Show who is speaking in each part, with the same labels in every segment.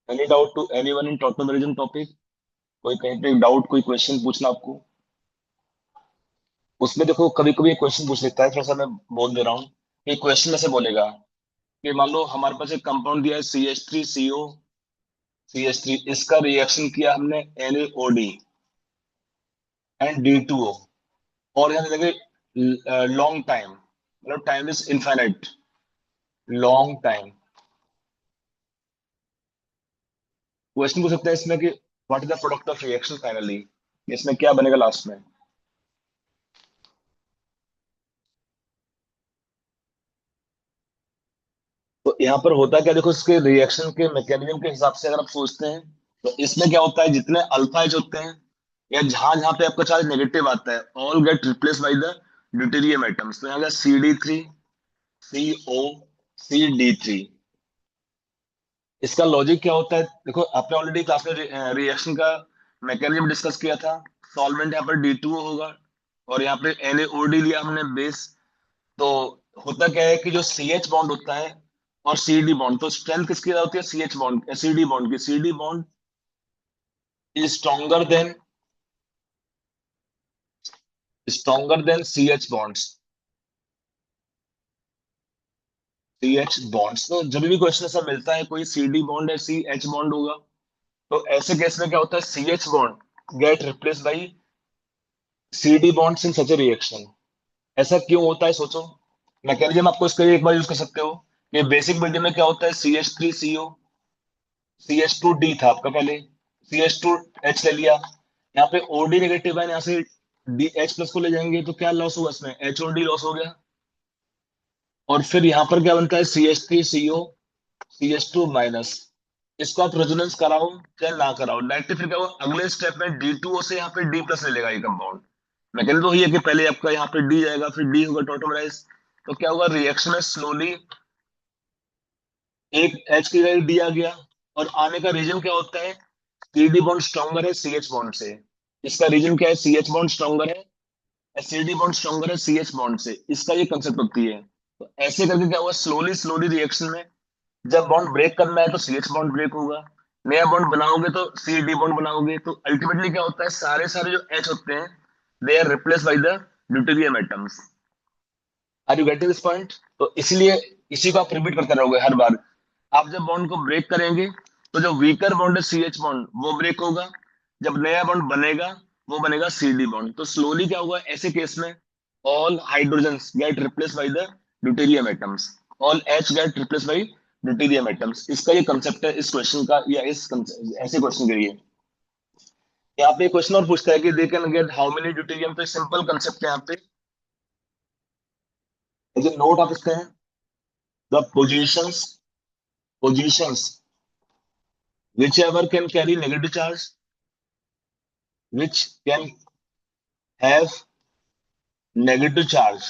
Speaker 1: Any doubt to anyone in total topic? कोई कहीं पे डाउट, कोई क्वेश्चन पूछना आपको? उसमें देखो कभी कभी क्वेश्चन पूछ लेता है, थोड़ा सा मैं बोल दे रहा हूँ। कि क्वेश्चन में से बोलेगा कि मान लो हमारे पास एक कंपाउंड दिया है CH3CO, इसका रिएक्शन किया हमने NaOD एंड D2O, और यहाँ दे देंगे लॉन्ग टाइम, मतलब time is infinite, long time. Question पूछ सकता है इसमें कि what is the product of reaction finally, इसमें क्या बनेगा लास्ट में। तो यहाँ पर होता क्या, देखो इसके रिएक्शन के मैकेनिज्म के हिसाब से अगर आप सोचते हैं, तो इसमें क्या होता है, जितने अल्फा एच होते हैं या जहां जहां पे आपका चार्ज नेगेटिव आता है, all get replace by the deuterium atoms. तो यहाँ का CD3CO, CD3। इसका लॉजिक क्या होता है, देखो आपने ऑलरेडी क्लास में रिएक्शन का मैकेनिज्म डिस्कस किया था। सॉल्वेंट यहाँ पर D2O होगा, और यहाँ पे NaOD लिया हमने बेस। तो होता क्या है कि जो CH बॉन्ड होता है और CD बॉन्ड, तो स्ट्रेंथ किसकी ज्यादा होती है, CH बॉन्ड CD बॉन्ड की। CD bond is stronger than CH bonds. CH bonds, तो जब भी क्वेश्चन ऐसा मिलता है कोई CD बॉन्ड है, CH बॉन्ड होगा, तो ऐसे केस में क्या होता है, CH bond get replace by CD bonds in such A reaction. ऐसा क्यों होता है सोचो। मैकेनिज्म आपको इसका एक बार यूज कर सकते हो। ये बेसिक बिल्डिंग में क्या होता है, CH3CO, CH2D था आपका पहले, CH2H ले लिया, यहाँ पे OD नेगेटिव है, यहाँ से DH+ को ले जाएंगे तो क्या लॉस हुआ, इसमें HOD लॉस हो गया। और फिर यहाँ पर क्या बनता है, CH3CO, CH2-। इसको आप रेजोनेंस कराओ चाहे ना कराओ, डायरेक्टली फिर क्या होगा, अगले स्टेप में D2O से यहाँ पे D+ ले लेगा ये कंपाउंड। मैकेनिज्म तो वही है कि पहले आपका यहाँ पे D जाएगा, फिर D होगा टोटोमराइज। तो क्या होगा, रिएक्शन में स्लोली एक H की जगह D आ गया, और आने का रीजन क्या होता है, CD बॉन्ड स्ट्रॉन्गर है CH बॉन्ड से। इसका रीजन क्या है, CH बॉन्ड स्ट्रॉन्गर है, CD बॉन्ड स्ट्रॉन्गर है CH बॉन्ड से, इसका ये कंसेप्ट होती है। तो ऐसे करके क्या हुआ, स्लोली स्लोली रिएक्शन में जब बॉन्ड ब्रेक करना है तो CH बॉन्ड ब्रेक होगा, नया बॉन्ड बनाओगे तो CD बॉन्ड बनाओगे, तो अल्टीमेटली क्या होता है, सारे सारे जो H होते हैं they are replace by the deuterium atoms. Are you getting this point? तो इसलिए इसी को आप रिपीट करते रहोगे हर बार। आप जब बॉन्ड को ब्रेक करेंगे तो जो वीकर बॉन्ड है CH बॉन्ड वो ब्रेक होगा, जब नया बॉन्ड बनेगा वो बनेगा CD बॉन्ड। तो स्लोली क्या होगा ऐसे केस में, all hydrogens get replace by the deuterium atoms, all H get replace by deuterium atoms. इसका ये कंसेप्ट है इस क्वेश्चन का, या ऐसे क्वेश्चन के लिए। यहाँ पे क्वेश्चन और पूछता है कि they can get how many deuterium, तो सिंपल कंसेप्ट है यहाँ पे। नोट आप इसके हैं, the positions whichever can carry negative charge, which can have negative charge,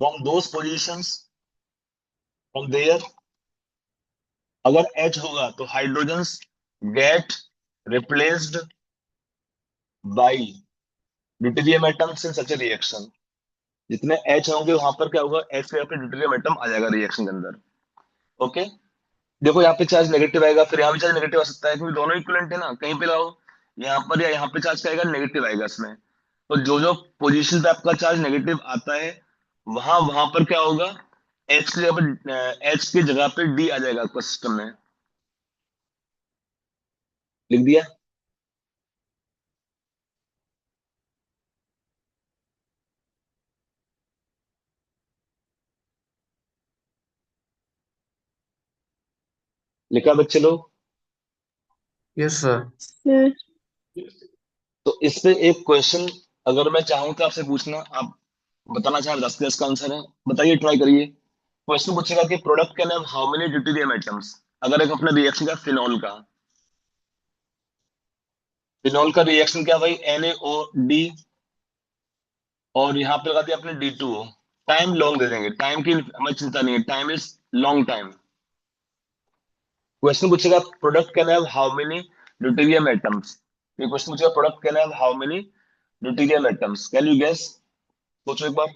Speaker 1: from those positions, from there, अगर H होगा तो hydrogens gate replaced by deuterium atoms in such A reaction. जितने H होंगे वहां पर क्या होगा, H पे यहाँ पे ड्यूटेरियम एटम आ जाएगा रिएक्शन के अंदर। ओके, देखो यहाँ पे चार्ज नेगेटिव आएगा, फिर यहाँ भी चार्ज नेगेटिव आ सकता है, क्योंकि दोनों इक्विवेलेंट है ना, कहीं पे लाओ यहाँ पर या यहाँ पे चार्ज क्या आएगा, नेगेटिव आएगा इसमें। तो जो जो पोजीशन पे आपका चार्ज नेगेटिव आता है, वहां वहां पर क्या होगा, एच की जगह पे डी आ जाएगा आपका सिस्टम में। लिख दिया? लिखा बच्चे लोग?
Speaker 2: Yes sir.
Speaker 1: तो इस पे एक क्वेश्चन अगर मैं चाहूँ तो आपसे पूछना, आप बताना चाहे 10 का आंसर है, बताइए, ट्राई करिए। क्वेश्चन पूछेगा कि product can have how many deuterium atoms. अगर एक अपने रिएक्शन का फिनॉल का, फिनॉल का रिएक्शन क्या भाई, NaOD, और यहाँ पे लगा दिया आपने D2O। टाइम लॉन्ग दे देंगे, टाइम की हमें चिंता नहीं है, time is long time. Question पूछेगा product can have how many deuterium atoms. ये क्वेश्चन पूछेगा product can have how many deuterium atoms, can you guess? सोचो एक बार।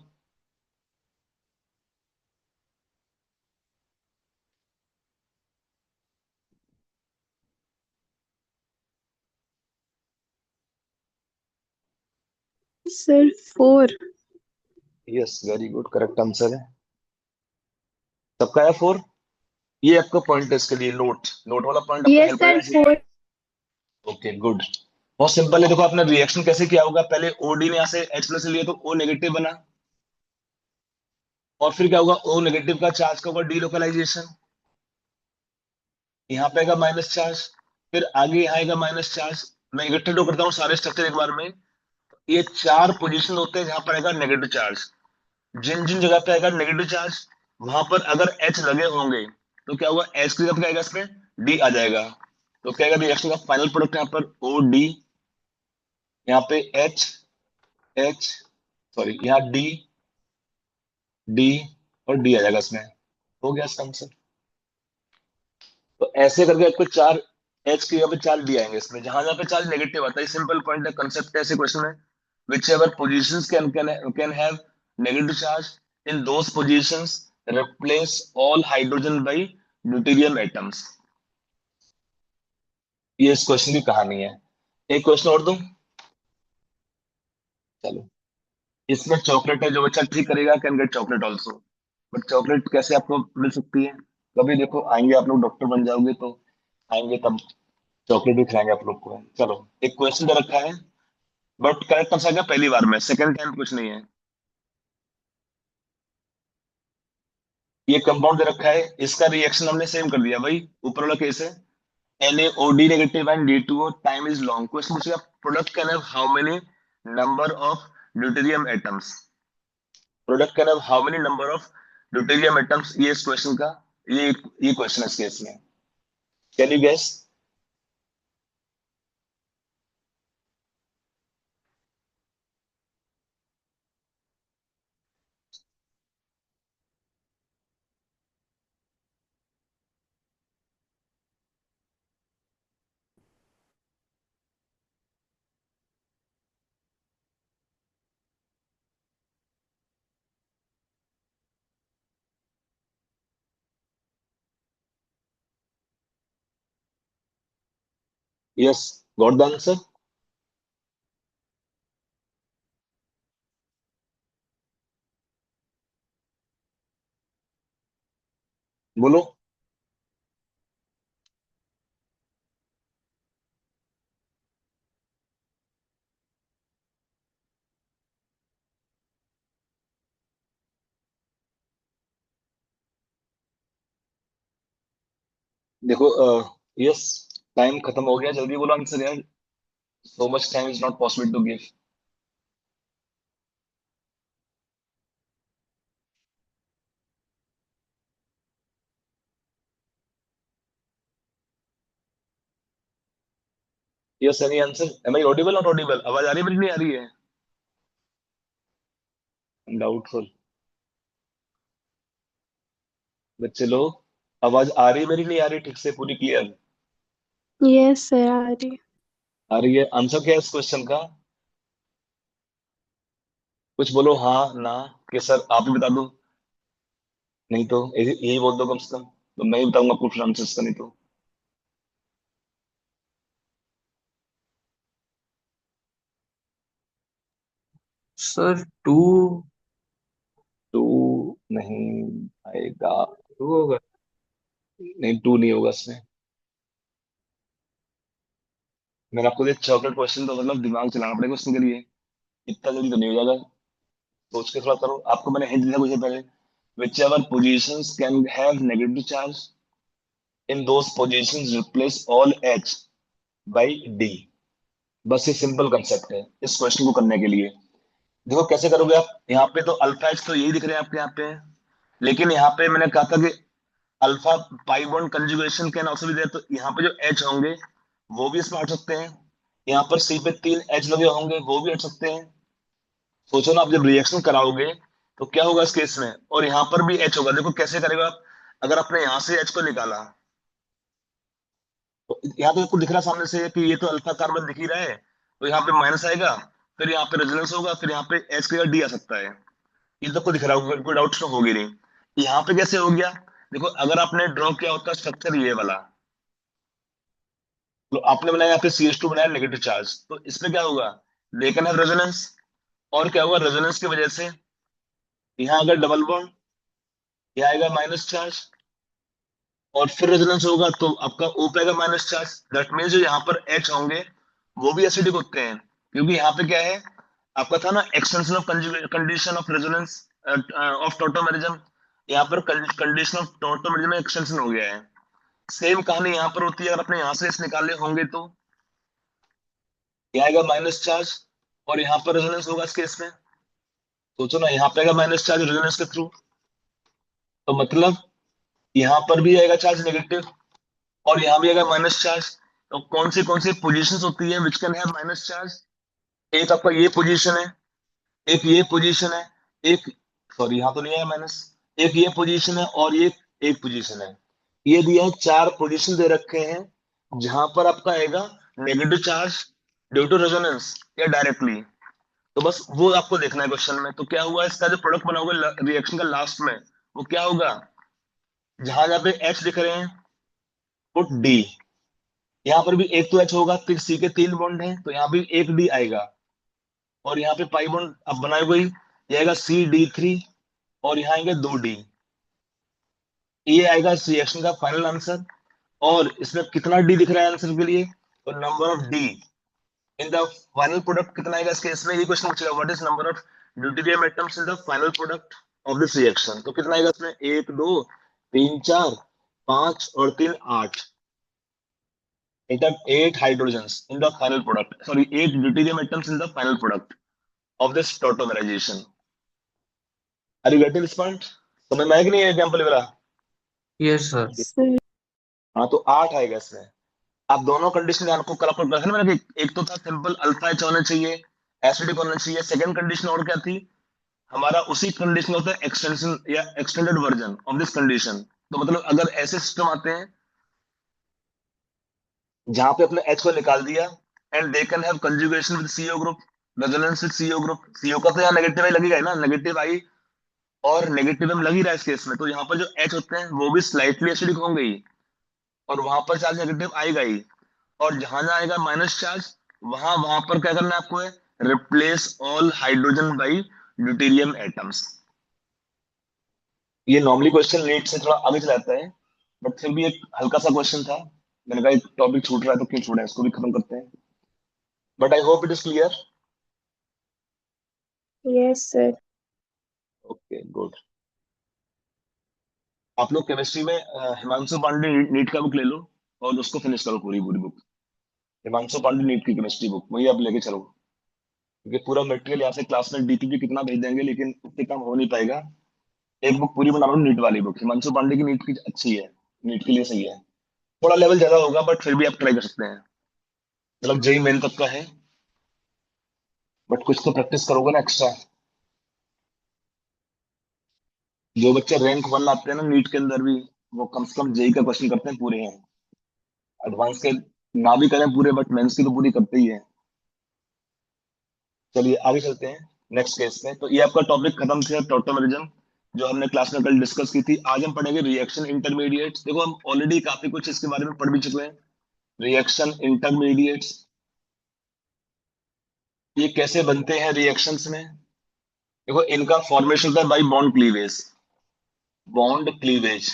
Speaker 3: Sir 4।
Speaker 1: Yes, very good, correct answer है। सबका है 4। ये आपका पॉइंट है, इसके लिए नोट नोट वाला पॉइंट आपको
Speaker 3: यस
Speaker 1: हेल्प
Speaker 3: सर
Speaker 1: करेगा।
Speaker 3: 4।
Speaker 1: Okay, good. बहुत सिंपल है, देखो आपने रिएक्शन कैसे किया होगा, पहले ओडी ने यहाँ से H प्लस लिया तो O नेगेटिव बना, और फिर क्या होगा, O नेगेटिव का चार्ज का होगा डीलोकलाइजेशन, यहाँ पे आएगा माइनस चार्ज, फिर आगे यहाँ आएगा माइनस चार्ज। मैं इकट्ठे ड्रॉ करता हूँ सारे स्ट्रक्चर एक बार में। ये 4 पोजीशन होते हैं जहां पर आएगा नेगेटिव चार्ज। जिन जिन जगह पे आएगा नेगेटिव चार्ज, वहां पर अगर H लगे होंगे तो क्या होगा, H की जगह पे क्या आएगा, इसमें D आ जाएगा। तो क्या आएगा, रिएक्शन का फाइनल प्रोडक्ट यहाँ पर ओ डी, यहाँ पे H, H, सॉरी यहाँ D, D और D आ जाएगा इसमें। हो गया इसका आंसर। तो ऐसे करके आपको 4 H की जगह पे 4 D आएंगे इसमें, जहां जहां पे चार्ज नेगेटिव आता है। सिंपल पॉइंट है, कंसेप्ट है ऐसे क्वेश्चन में। Which ever position can have negative charge, in those positions replace all hydrogen by deuterium atoms. ये इस क्वेश्चन की कहानी है। एक क्वेश्चन और दूं, चलो। इसमें चॉकलेट है, जो बच्चा ठीक करेगा can get chocolate also. But chocolate कैसे आपको मिल सकती है, कभी देखो आएंगे आप लोग डॉक्टर बन जाओगे तो आएंगे तब चॉकलेट भी खिलाएंगे आप लोग को। चलो, एक क्वेश्चन दे रखा है, बट करेक्ट आंसर आएगा पहली बार में, सेकंड टाइम कुछ नहीं है। ये कंपाउंड दे रखा है, इसका रिएक्शन हमने सेम कर दिया भाई, ऊपर वाला केस है। NaOD negative and D2O, time is long. Question पूछेगा product can have how many number of deuterium atoms, product can have how many number of deuterium atoms. ये इस क्वेश्चन का, ये क्वेश्चन है इस केस में। Can you guess? Yes, got the answer. बोलो। देखो, यस, टाइम खत्म हो गया, जल्दी बोलो आंसर यार। So much time is not possible to give. Yes, any answer? Am I audible or not audible? आवाज आ रही है मेरी, नहीं आ रही है? डाउटफुल। बच्चे लोग, आवाज आ रही है मेरी, नहीं आ रही ठीक से पूरी क्लियर?
Speaker 3: यस सर आ रही।
Speaker 1: आ रही है। आंसर क्या है इस क्वेश्चन का? कुछ बोलो, हाँ ना, कि सर आप ही बता दो। नहीं तो यही बोल दो कम से कम, तो मैं ही बताऊंगा आपको फिर आंसर इसका, नहीं तो।
Speaker 2: सर 2।
Speaker 1: टू नहीं आएगा।
Speaker 2: 2 होगा।
Speaker 1: नहीं, टू नहीं होगा इसमें। मैंने आपको दिया चॉकलेट क्वेश्चन, तो मतलब दिमाग चलाना पड़ेगा उसके लिए, इतना जल्दी तो नहीं हो जाएगा। सोच के थोड़ा करो, आपको मैंने हिंट दिया कुछ पहले। whichever positions can have negative charge, in those positions replace all H by D। बस ये सिंपल कंसेप्ट है इस क्वेश्चन को करने के लिए। देखो कैसे करोगे आप, यहाँ पे तो अल्फा एच तो यही दिख रहे हैं आपके यहाँ पे, लेकिन यहाँ पे मैंने कहा था कि alpha pi bond conjugation can also be there, तो यहाँ पे जो H होंगे वो भी इसमें हट सकते हैं। यहाँ पर C पे 3 H लगे होंगे, वो भी हट सकते हैं। सोचो ना, आप जब रिएक्शन कराओगे तो क्या होगा इस केस में, और यहाँ पर भी H होगा। देखो कैसे करेगा आप, अगर आपने यहाँ से H को निकाला तो यहाँ तो आपको दिख रहा सामने से कि ये तो अल्फा कार्बन दिख ही रहा है, तो यहाँ पे माइनस आएगा, फिर यहाँ पे रेजोनेंस होगा, फिर यहाँ पे H की जगह D आ सकता है। ये तो आपको दिख रहा होगा, कोई डाउट तो होगी नहीं। यहाँ पे कैसे हो गया, देखो अगर आपने ड्रॉ किया होता स्ट्रक्चर ये वाला, तो आपने बनाया यहाँ पे CH2 बनाया नेगेटिव चार्ज, तो इसमें क्या होगा, दे कैन हैव रेजोनेंस। और क्या होगा, रेजोनेंस की वजह से यहाँ अगर डबल बॉन्ड, यहाँ आएगा माइनस चार्ज, और फिर रेजोनेंस होगा तो आपका O पे आएगा माइनस चार्ज। दैट मीन्स जो यहाँ पर H होंगे वो भी एसिडिक होते हैं, क्योंकि यहाँ पे क्या है, आपका था ना extension of condition of resonance of tautomerism, यहाँ पर कंडीशन ऑफ टॉटोमेरिज्म में एक्सटेंशन हो गया है। सेम कहानी यहाँ पर होती है, अगर आपने यहाँ से इस निकाले होंगे तो यहाँ आएगा माइनस चार्ज, और यहाँ पर रेजोनेंस होगा इस केस में। सोचो ना, यहाँ पे आएगा माइनस चार्ज रेजोनेंस के थ्रू, तो मतलब यहाँ पर भी आएगा चार्ज नेगेटिव, और यहाँ भी आएगा माइनस चार्ज। तो कौन सी पोजीशंस होती है विच कैन हैव माइनस चार्ज? एक आपका ये पोजीशन है, एक ये पोजीशन है, एक, सॉरी यहाँ तो नहीं है माइनस, एक ये पोजीशन है और ये एक पोजीशन है। ये दिया है, चार पोजीशन दे रखे हैं जहां पर आपका आएगा negative charge due to resonance या डायरेक्टली। तो बस वो आपको देखना है क्वेश्चन में। तो क्या हुआ, इसका जो प्रोडक्ट बना होगा रिएक्शन का लास्ट में, वो क्या होगा, जहां जहां पे H दिख रहे हैं पुट D। यहाँ पर भी एक तो H होगा, फिर C के 3 बॉन्ड हैं तो यहाँ भी एक D आएगा, और यहाँ पे पाई बॉन्ड अब बनाए हुए, ये आएगा CD3, और यहाँ आएंगे 2D। ये आएगा इस रिएक्शन का फाइनल आंसर। और इसमें कितना डी दिख रहा है आंसर के लिए, तो number of D in the final product कितना आएगा इसके, इसमें ये क्वेश्चन पूछेगा, what is number of deuterium atoms in the final product of this reaction. तो कितना आएगा इसमें, 1 2 3 4 5 और 3 8, it have 8 hydrogens in the final product, sorry 8 deuterium atoms in the final product of this tautomerization. Are you getting this point? समझ में आया कि नहीं एग्जांपल वाला?
Speaker 2: Yes sir.
Speaker 3: सर
Speaker 1: हाँ, तो 8 आएगा इसमें। आप दोनों कंडीशन ध्यान को कल रखा मैंने कि एक तो था सिंपल अल्फा एच होना चाहिए, एसिडिक होना चाहिए। सेकंड कंडीशन और क्या थी, हमारा उसी कंडीशन होता है एक्सटेंशन या extended version of this condition. तो मतलब अगर ऐसे सिस्टम आते हैं जहां पे अपने H को निकाल दिया and they can have conjugation with CO group, resonance with CO group, CO का तो यहाँ नेगेटिव आई लगेगा ही ना, नेगेटिव आई और नेगेटिव एम लग ही रहा है इस केस में, तो यहाँ पर जो H होते हैं वो भी स्लाइटली एसिडिक होंगे ही, और वहां पर चार्ज नेगेटिव आएगा ही। और जहां जहां आएगा माइनस चार्ज, वहां वहां पर क्या करना है आपको, है replace all hydrogen by deuterium atoms. ये नॉर्मली क्वेश्चन नीट से थोड़ा आगे चलाता है, बट फिर भी एक हल्का सा क्वेश्चन था, मैंने कहा एक टॉपिक छूट रहा है तो क्यों छूटा है, इसको भी खत्म करते हैं। But I hope it is clear.
Speaker 3: Yes sir.
Speaker 1: Okay good. आप लोग केमिस्ट्री में हिमांशु पांडे नीट का बुक ले लो और उसको फिनिश करो, पूरी पूरी बुक, हिमांशु पांडे नीट की केमिस्ट्री बुक वही आप लेके चलो, क्योंकि पूरा मटेरियल यहाँ से क्लास में डीपीपी कितना भेज देंगे लेकिन उतने काम हो नहीं पाएगा। एक बुक पूरी बना लो, नीट वाली बुक, हिमांशु पांडे की नीट की अच्छी है, नीट के लिए सही है। थोड़ा लेवल ज्यादा होगा बट फिर भी आप ट्राई कर सकते हैं, मतलब जेई मेन तक का है, बट कुछ तो प्रैक्टिस करोगे ना एक्स्ट्रा। जो बच्चे रैंक 1 लाते हैं ना नीट के अंदर भी, वो कम से कम जेई का क्वेश्चन करते हैं पूरे हैं, एडवांस के ना भी करें पूरे बट मेंस की तो पूरी करते ही है। चलिए आगे चलते हैं नेक्स्ट केस में। तो ये आपका टॉपिक खत्म किया टॉटोमेरिज्म, जो हमने क्लास में कल डिस्कस की थी। आज हम पढ़ेंगे रिएक्शन इंटरमीडिएट्स। देखो हम ऑलरेडी काफी कुछ इसके बारे में पढ़ भी चुके हैं। रिएक्शन इंटरमीडिएट्स ये कैसे बनते हैं रिएक्शंस में, देखो इनका फॉर्मेशन होता है bye bond cleavage, bond cleavage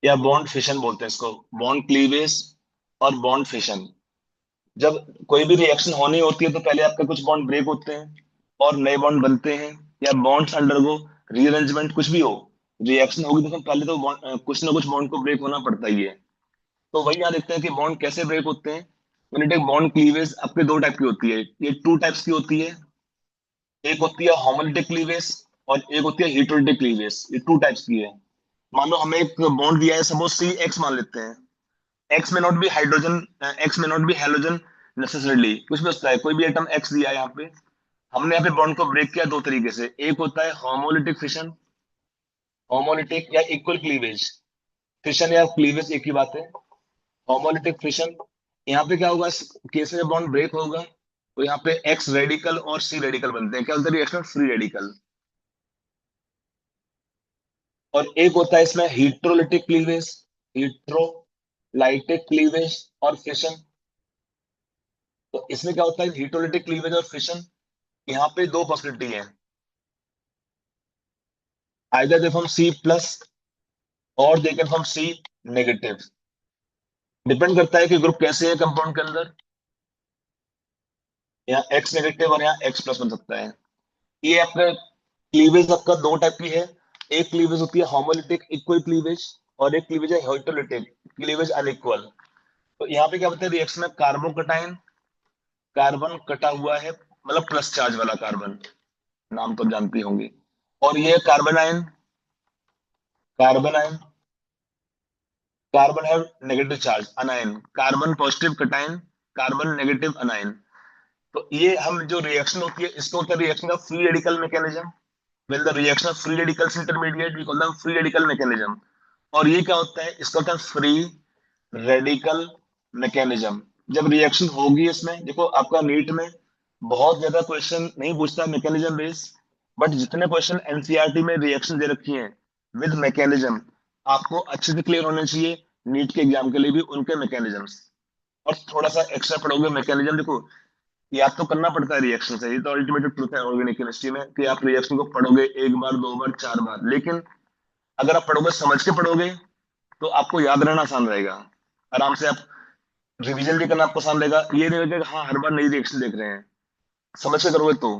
Speaker 1: या बॉन्ड फिशन बोलते हैं इसको, बॉन्ड क्लीवेज और बॉन्ड फिशन। जब कोई भी रिएक्शन होनी होती है तो पहले आपके कुछ बॉन्ड ब्रेक होते हैं और नए बॉन्ड बनते हैं, या बॉन्ड्स अंडरगो रीअरेंजमेंट, कुछ भी हो, रिएक्शन होगी तो पहले तो कुछ ना कुछ बॉन्ड को ब्रेक होना पड़ता ही है। तो वही यहाँ देखते हैं कि बॉन्ड कैसे ब्रेक होते हैं। when you take bond cleavage आपके दो टाइप की होती है, ये टू टाइप्स की होती है, एक होती है होमोलिटिक क्लीवेज और एक होती है हेटेरोलिटिक क्लीवेज, ये टू टाइप्स की है। मान लो हमें एक बॉन्ड दिया है, सपोज सी एक्स मान लेते हैं, एक्स में नॉट बी हाइड्रोजन, एक्स में नॉट बी हेलोजन नेसेसरली, कुछ भी होता है, कोई भी एटम एक्स दिया है यहाँ पे, हमने यहाँ पे बॉन्ड को ब्रेक किया दो तरीके से, एक होता है होमोलिटिक फिशन, होमोलिटिक या इक्वल क्लीवेज, फिशन या क्लीवेज एक ही बात है, होमोलिटिक फिशन। यहाँ पे क्या होगा, इस केस में बॉन्ड ब्रेक होगा तो यहाँ पे एक्स रेडिकल और सी रेडिकल बनते हैं, क्या होता है रिएक्शन फ्री रेडिकल। और एक होता है इसमें हीट्रोलिटिक क्लीवेज, हीट्रोलाइटिक क्लीवेज और फिशन। तो इसमें क्या होता है हीट्रोलिटिक क्लीवेज और फिशन, यहाँ पे दो पॉसिबिलिटी है, either they form C plus और they can form C negative. Depend करता है कि ग्रुप कैसे है कंपाउंड के अंदर। यहाँ एक्स नेगेटिव और यहाँ एक्स प्लस बन सकता है। ये आपका क्लीवेज आपका दो टाइप की है। एक क्लीवेज होती है होमोलिटिक इक्वल क्लीवेज और एक क्लीवेज है हेटेरोलिटिक क्लीवेज अनइक्वल। तो यहाँ पे क्या होता है, रिएक्शन में कार्बोकटाइन, कार्बन कटा हुआ है मतलब प्लस चार्ज वाला कार्बन, नाम तो जानती होंगी। और ये carbanion, carbanion, carbon है negative charge anion, carbon positive cation, carbon negative anion. तो ये हम जो रिएक्शन होती है इसको होता है reaction of free radical mechanism. When the reaction of free radicals intermediate we call them free radical mechanism. और ये क्या होता है, इसको होता है फ्री रेडिकल मैकेनिज्म। जब रिएक्शन होगी इसमें, देखो आपका नीट में बहुत ज्यादा क्वेश्चन नहीं पूछता मैकेनिज्म बेस, बट जितने क्वेश्चन एनसीईआरटी में रिएक्शन दे रखी हैं विद मैकेनिज्म आपको अच्छे से क्लियर होने चाहिए नीट के एग्जाम के लिए भी उनके मैकेनिज्म्स। और थोड़ा सा एक्स्ट्रा पढ़ोगे मैकेनिज्म, देखो याद तो करना पड़ता है रिएक्शन से, ये तो अल्टीमेट ट्रूथ है ऑर्गेनिक केमिस्ट्री में कि आप रिएक्शन को पढ़ोगे एक बार दो बार चार बार, लेकिन अगर आप पढ़ोगे समझ के पढ़ोगे तो आपको याद रहना आसान रहेगा। आराम से आप रिवीजन भी करना आपको आसान रहेगा। ये नहीं लगेगा हाँ हर बार नई रिएक्शन देख रहे हैं, समझ के करोगे तो।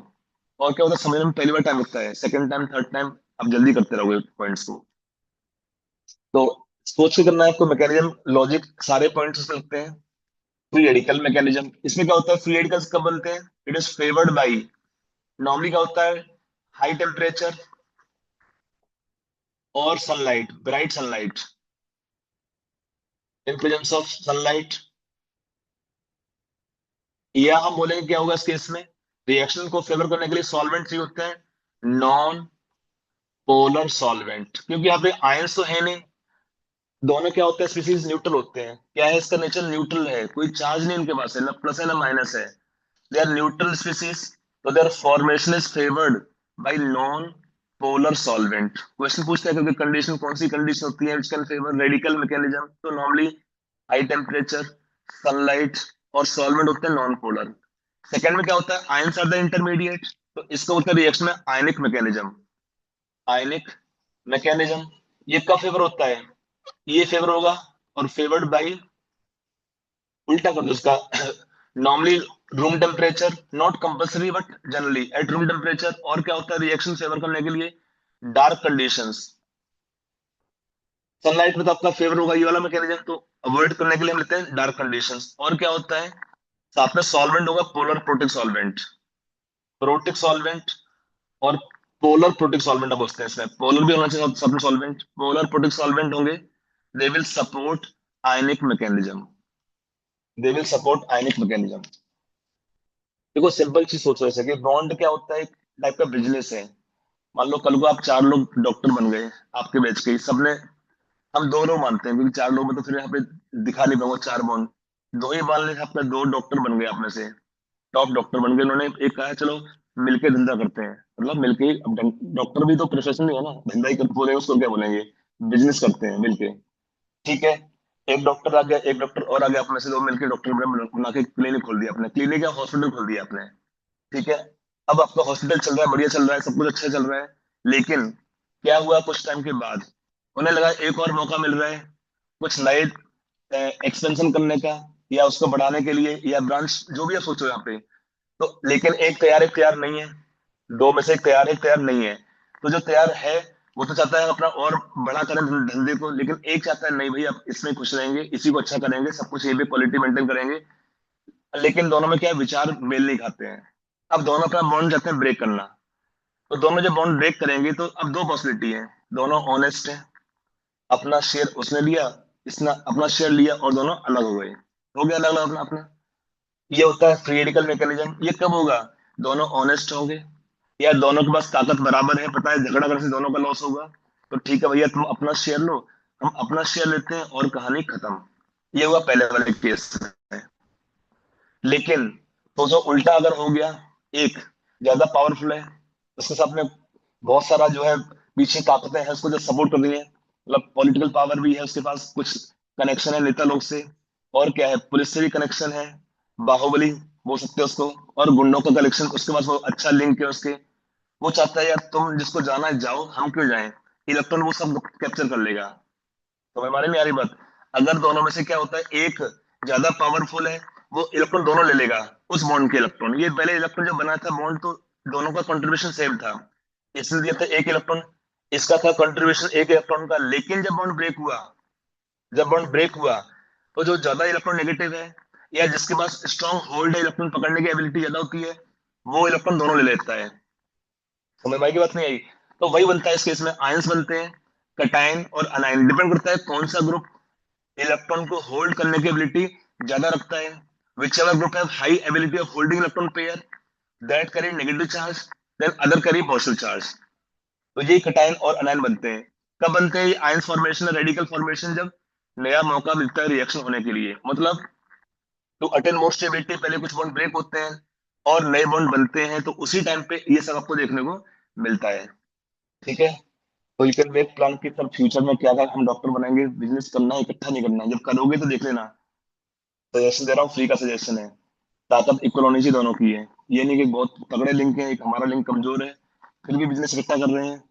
Speaker 1: और क्या होता है, समझने में पहली बार टाइम लगता है, सेकंड टाइम थर्ड टाइम आप जल्दी करते रहोगे पॉइंट्स को। तो सोच के करना है आपको मैकेनिज्म लॉजिक सारे पॉइंट्स लगते हैं। फ्री रेडिकल मैकेनिज्म, इसमें क्या होता है, फ्री रेडिकल्स कब बनते हैं, it is favoured by, normally क्या होता है हाई टेम्परेचर और sunlight, bright sunlight, in presence of sunlight. या हम बोलेंगे क्या होगा इस केस में, रिएक्शन को फेवर करने के लिए सॉल्वेंट चाहिए होते हैं नॉन पोलर सॉल्वेंट, क्योंकि यहाँ पे आयंस तो है नहीं, दोनों क्या होते हैं स्पीसीज न्यूट्रल होते हैं। क्या है इसका नेचर, न्यूट्रल है, कोई चार्ज नहीं इनके पास है, ना प्लस है ना माइनस है, दे आर न्यूट्रल स्पीसीज। तो there formation is favoured bye non polar solvent. Question पूछता है क्योंकि कंडीशन कौन सी कंडीशन होती है which can favour radical mechanism, तो नॉर्मली हाई टेम्परेचर, सनलाइट और सॉल्वेंट होते हैं नॉन पोलर। सेकंड में क्या होता है, आयंस आर द इंटरमीडिएट, तो इसका होता है रिएक्शन में आयनिक मैकेनिज्म, आयनिक मैकेनिज्म। ये कब फेवर होता है, ये फेवर होगा और फेवर्ड बाई, उल्टा कर दो उसका normally room temperature, not compulsory but generally at room temperature. और क्या होता है रिएक्शन फेवर करने के लिए डार्क कंडीशंस, सनलाइट में तो आपका फेवर होगा ये वाला मैकेनिज्म, तो अवॉइड करने के लिए हम लेते हैं डार्क कंडीशंस। और क्या होता है साथ में सॉल्वेंट होगा polar protic solvent, protic solvent और पोलर प्रोटिक सॉल्वेंट आप बोलते हैं, इसमें पोलर भी होना चाहिए साथ में सॉल्वेंट, पोलर प्रोटिक सॉल्वेंट होंगे, they will support ionic mechanism, they will support ionic mechanism. देखो सिंपल चीज सोचो ऐसे कि बॉन्ड क्या होता है, एक टाइप का बिजनेस है। मान लो कल को आप चार लोग डॉक्टर बन गए आपके बैच के ही, सबने, हम दो लोग मानते हैं क्योंकि चार लोग में तो फिर यहाँ पे दिखा नहीं पाऊंगा चार बॉन्ड, दो ही मान लेते आपने, दो डॉक्टर बन गए आप में से, टॉप डॉक्टर बन गए, उन्होंने एक कहा चलो मिलके धंधा करते हैं, मतलब मिलके ही, अब डॉक्टर भी तो प्रोफेशन नहीं है ना, धंधा ही कर बोलेंगे उसको क्या बोलेंगे, बिजनेस करते हैं मिलके, ठीक है। एक डॉक्टर आ गया, एक डॉक्टर और आ गया, अपने से दो मिलकर डॉक्टर बना के क्लिनिक खोल दिया आपने, क्लिनिक या हॉस्पिटल खोल दिया आपने, ठीक है। अब आपका हॉस्पिटल चल रहा है, बढ़िया चल रहा है, सब कुछ अच्छा चल रहा है, लेकिन क्या हुआ कुछ टाइम के बाद उन्हें लगा एक और मौका मिल रहा है कुछ नए एक्सपेंशन करने का, या उसको बढ़ाने के लिए, या ब्रांच जो भी आप सोचो यहाँ पे। तो लेकिन एक तैयार नहीं है, दो में से एक तैयार है, एक तैयार नहीं है। तो जो तैयार है वो तो चाहता है अपना और बड़ा करें धंधे को, लेकिन एक चाहता है नहीं भाई अब इसमें खुश रहेंगे, इसी को अच्छा करेंगे, सब कुछ ये भी क्वालिटी मेंटेन करेंगे, लेकिन दोनों में क्या है विचार मेल नहीं खाते हैं। अब दोनों अपना बॉन्ड चाहते हैं ब्रेक करना, तो दोनों जब बॉन्ड ब्रेक करेंगे तो अब दो पॉसिबिलिटी है, दोनों ऑनेस्ट है, अपना शेयर उसने लिया, इसने अपना शेयर लिया और दोनों अलग हो गया अलग अलग अपना अपना। ये होता है फ्री रेडिकल मैकेनिज्म। ये कब होगा, दोनों ऑनेस्ट होंगे या दोनों के पास ताकत बराबर है, पता है झगड़ा करने से दोनों का लॉस होगा, तो ठीक है भैया तुम अपना शेयर लो, हम अपना शेयर लेते हैं और कहानी खत्म। ये हुआ पहले वाले केस में। लेकिन तो जो उल्टा अगर हो गया, एक ज्यादा पावरफुल है, उसके साथ में बहुत सारा जो है पीछे ताकतें हैं उसको जो सपोर्ट कर रही है, मतलब पॉलिटिकल पावर भी है उसके पास, कुछ कनेक्शन है नेता लोग से, और क्या है पुलिस से भी कनेक्शन है, बाहुबली बोल सकते हैं उसको, और गुंडों का कलेक्शन, उसके पास वो अच्छा लिंक है उसके, वो चाहता है यार तुम जिसको जाना है जाओ, हम क्यों जाएं, इलेक्ट्रॉन वो सब कैप्चर कर लेगा। तो हमारे में आ रही बात, अगर दोनों में से क्या होता है एक ज्यादा पावरफुल है, वो इलेक्ट्रॉन दोनों ले लेगा, उस बॉन्ड के इलेक्ट्रॉन। ये पहले इलेक्ट्रॉन जब बना था बॉन्ड तो दोनों का कंट्रीब्यूशन सेम था, इसलिए दिया था एक इलेक्ट्रॉन, इसका था कंट्रीब्यूशन एक इलेक्ट्रॉन का। लेकिन जब बॉन्ड ब्रेक हुआ तो जो ज्यादा इलेक्ट्रॉन नेगेटिव है या जिसके पास स्ट्रॉन्ग होल्ड है, इलेक्ट्रॉन पकड़ने की एबिलिटी ज्यादा होती है, वो इलेक्ट्रॉन दोनों ले लेता है। समझ में आई की बात नहीं आई? तो वही बनता है इस केस में, आयंस बनते हैं, कटायन और अनायन। डिपेंड करता है कौन सा ग्रुप इलेक्ट्रॉन को होल्ड करने की एबिलिटी ज्यादा रखता है। Which ever group have high ability of holding electron pair that carry negative charge, then other carry positive charge. तो ये कटायन और अनायन बनते हैं। कब बनते हैं आयंस फॉर्मेशन, रेडिकल फॉर्मेशन? जब नया मौका मिलता है रिएक्शन होने के लिए, मतलब टू अटेन मोर स्टेबिलिटी, पहले कुछ बॉन्ड ब्रेक होते हैं और नए बॉन्ड बनते हैं, तो उसी टाइम पे ये सब आपको देखने को मिलता है। ठीक है, तो यू कैन मेक प्लान कि सब फ्यूचर में क्या क्या हम डॉक्टर बनाएंगे, बिजनेस करना है इकट्ठा नहीं करना है, जब करोगे तो देख लेना। सजेशन दे रहा हूँ, फ्री का सजेशन है। ताकत इक्वल होनी चाहिए दोनों की है, ये नहीं कि बहुत तगड़े लिंक है, एक हमारा लिंक कमजोर है फिर भी बिजनेस इकट्ठा कर रहे हैं।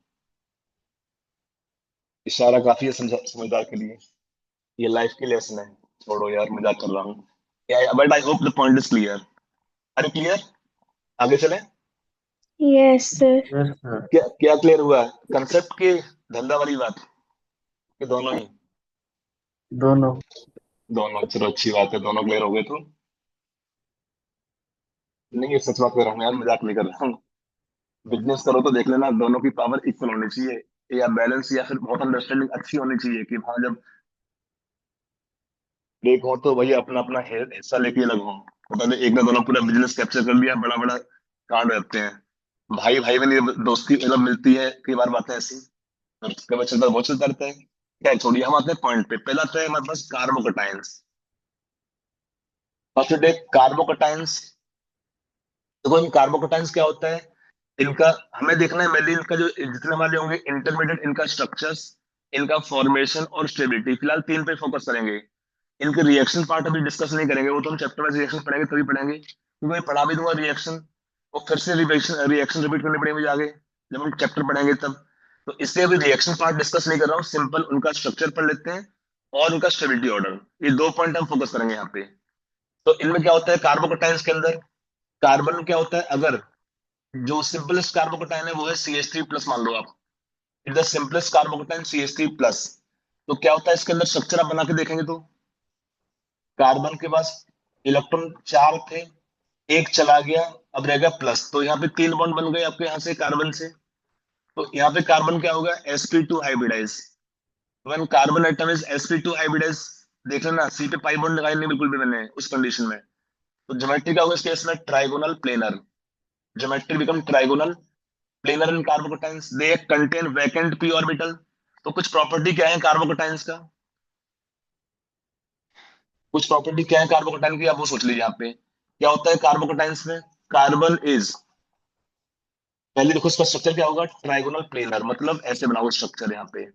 Speaker 1: इशारा काफी है समझदार के लिए, ये लाइफ के लेसन है। छोड़ो यार, मजाक कर रहा हूँ, but I hope the point is clear. अरे क्लियर, आगे चले।
Speaker 3: Yes, sir.
Speaker 2: Yes, sir.
Speaker 1: क्या क्या क्लियर हुआ, कंसेप्ट की धंधा वाली बात, कि दोनों ही?
Speaker 2: दोनों।
Speaker 1: दोनों, चलो अच्छी बात है, दोनों क्लियर हो गए तो। नहीं, ये सच बात कर रहा हूँ यार, मजाक नहीं कर रहा हूँ। बिजनेस करो तो देख लेना, दोनों की पावर इक्वल होनी चाहिए, या बैलेंस, या फिर बहुत अंडरस्टैंडिंग अच्छी होनी चाहिए कि हाँ जब ब्रेक हो तो वही अपना अपना हिस्सा लेके अलग हो। मतलब एक ने दोनों पूरा बिजनेस कैप्चर कर लिया, बड़ा बड़ा कांड रहते हैं। भाई भाई में नहीं, दोस्ती मतलब मिलती है कई बार, बातें ऐसी, और कभी चलता बहुत चलता रहता है। क्या है, छोड़िए, हम आते हैं पॉइंट पे। पहला तो है हमारे पास कार्बोकटाइंस। First day कार्बोकटाइंस। देखो इन कार्बोकटाइंस क्या होता है, इनका हमें देखना है मेनली, इनका जो जितने हमारे होंगे इंटरमीडिएट, इनका स्ट्रक्चर्स, इनका फॉर्मेशन और स्टेबिलिटी, फिलहाल तीन पे फोकस करेंगे। इनके रिएक्शन पार्ट अभी डिस्कस नहीं करेंगे, वो तो हम चैप्टर वाइज रिएक्शन पढ़ेंगे तभी पढ़ेंगे, क्योंकि मैं पढ़ा भी दूंगा रिएक्शन, और फिर से रिएक्शन रिपीट करनी पड़ेगी मुझे आगे जब हम चैप्टर पढ़ेंगे तब। तो इसलिए अभी रिएक्शन पार्ट डिस्कस नहीं कर रहा हूँ, सिंपल उनका स्ट्रक्चर पढ़ लेते हैं और उनका स्टेबिलिटी ऑर्डर, ये दो पॉइंट हम फोकस करेंगे यहाँ पे। तो इनमें क्या होता है कार्बोकटाइंस के अंदर, कार्बन क्या होता है, अगर जो सिंपलेस्ट कार्बोकटाइन है वो है CH3+ मान लो आप, इट द सिंपलेस्ट कार्बोकटाइन CH3+। तो क्या होता है इसके अंदर स्ट्रक्चर आप बना के देखेंगे तो, कार्बन के पास इलेक्ट्रॉन चार थे, एक चला गया, अब रह गया प्लस, तो यहाँ पे तीन बॉन्ड बन गए आपके यहाँ से कार्बन से। तो यहाँ पे कार्बन क्या होगा, sp2 hybridize. When carbon atom is sp2 hybridize, देख लेना सी पे पाई बॉन्ड लगाए नहीं बिल्कुल भी मैंने उस कंडीशन में। तो ज्योमेट्री क्या होगा इस केस में, trigonal planar. Geometry become trigonal planar in carbocations, they contain vacant p orbital. तो कुछ प्रॉपर्टी क्या है कार्बोकटाइंस का, कुछ प्रॉपर्टी क्या है कार्बोकटाइन की, आप वो सोच लीजिए यहाँ पे क्या होता है कार्बोकटाइंस में। कार्बन इज, पहले देखो इसका स्ट्रक्चर क्या होगा, ट्राइगोनल प्लेनर, मतलब ऐसे बनाओ स्ट्रक्चर यहाँ पे,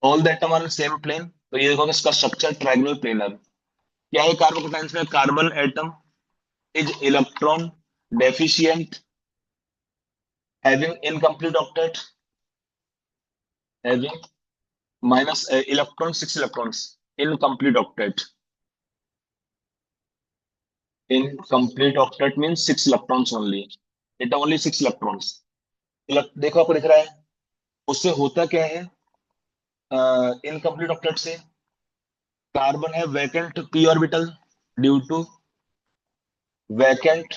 Speaker 1: all the atom are same plane. तो ये देखो इसका स्ट्रक्चर ट्राइगोनल प्लेनर। क्या है कार्बोकटाइंस में, carbon atom is electron deficient, having incomplete octet, having minus electron, six electrons, incomplete octet. Incomplete octet means six electrons only. It only six electrons. देखो आपको दिख रहा है, उससे होता क्या है, इनकम्प्लीट ऑक्टेट से कार्बन है vacant p orbital, due to vacant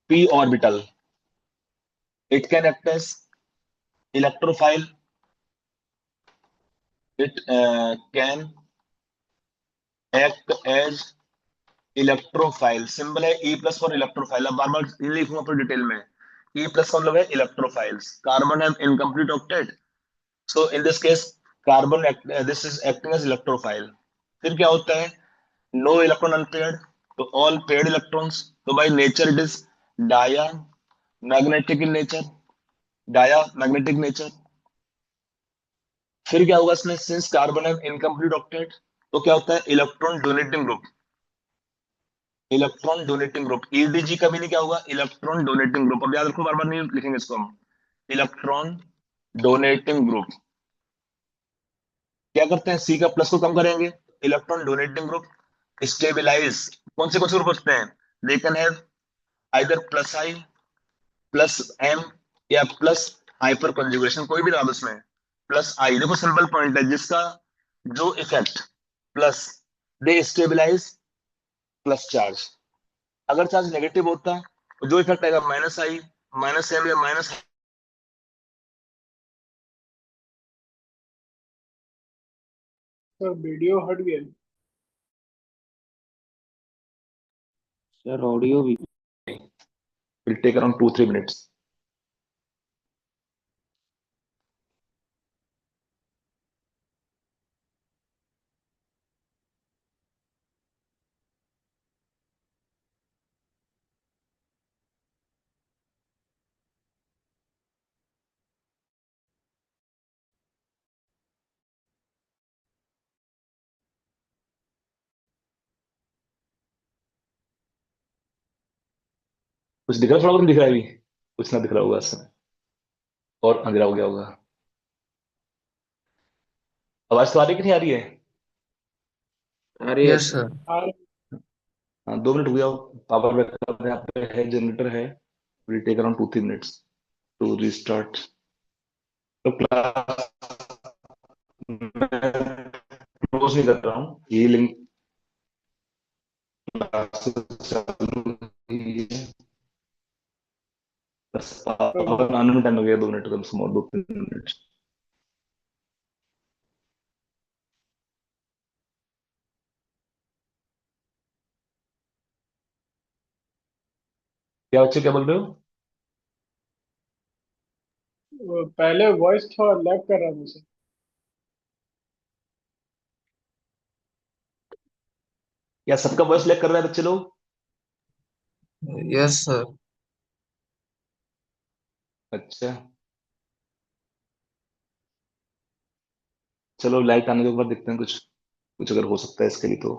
Speaker 1: p orbital it can act as electrophile, it can act as electrophile. Symbol है E+ फॉर इलेक्ट्रोफाइल, अब बार बार नहीं लिखूंगा पूरी डिटेल में। E+ का मतलब है इलेक्ट्रोफाइल्स, कार्बन है incomplete octet, so in this case carbon this is acting as electrophile. फिर क्या होता है, नो इलेक्ट्रॉन अनपेयर्ड, तो ऑल पेयर्ड इलेक्ट्रॉन्स, तो by nature it is diamagnetic in nature, diamagnetic nature. फिर क्या होगा इसमें, सिंस कार्बन है इनकम्प्लीट ऑक्टेट, तो क्या होता है electron donating group, electron donating group, EDG कभी नहीं क्या होगा, इलेक्ट्रॉन डोनेटिंग ग्रुप। अब याद रखो, बार बार नहीं लिखेंगे इसको हम। इलेक्ट्रॉन डोनेटिंग ग्रुप क्या करते हैं, सी का प्लस को कम करेंगे। इलेक्ट्रॉन डोनेटिंग ग्रुप स्टेबिलाईज कौन से ग्रुप होते हैं, they can have either plus I, plus M, या प्लस हाइपर कंजुगेशन, कोई भी डाल उसमें। प्लस आई, देखो सिंपल पॉइंट है जिसका जो effect plus, they stabilize plus charge. अगर चार्ज नेगेटिव होता तो जो इफेक्ट आएगा माइनस आई, माइनस एम, या माइनस।
Speaker 4: सर वीडियो हट गया।
Speaker 2: सर ऑडियो भी।
Speaker 1: Will take around 2-3 minutes. कुछ दिख रहा, थोड़ा बहुत दिख रहा है अभी, कुछ ना दिख रहा होगा इस समय, और अंधेरा हो गया होगा। आवाज तो आ रही कि नहीं आ रही है?
Speaker 2: आ रही है
Speaker 5: यस
Speaker 2: सर।
Speaker 5: सर।
Speaker 4: हाँ
Speaker 1: हाँ, 2 मिनट हो गया। पावर बैकअप यहाँ पे है, जनरेटर है। Will take around 2-3 minutes to restart. तो क्लास क्लोज नहीं कर रहा हूँ, ये लिंक चालू ही है। बस
Speaker 4: सर।
Speaker 1: पावर आने में टाइम हो गया, 2 मिनट कम से कम, 2-3 मिनट। क्या बच्चे, क्या बोल रहे हो?
Speaker 4: वो पहले वॉइस थोड़ा लैग कर रहा था सर।
Speaker 1: क्या सबका वॉइस लैग कर रहा है बच्चे लोग?
Speaker 5: Yes sir.
Speaker 1: अच्छा, चलो लाइट आने के बाद देखते हैं, कुछ कुछ अगर हो सकता है इसके लिए तो।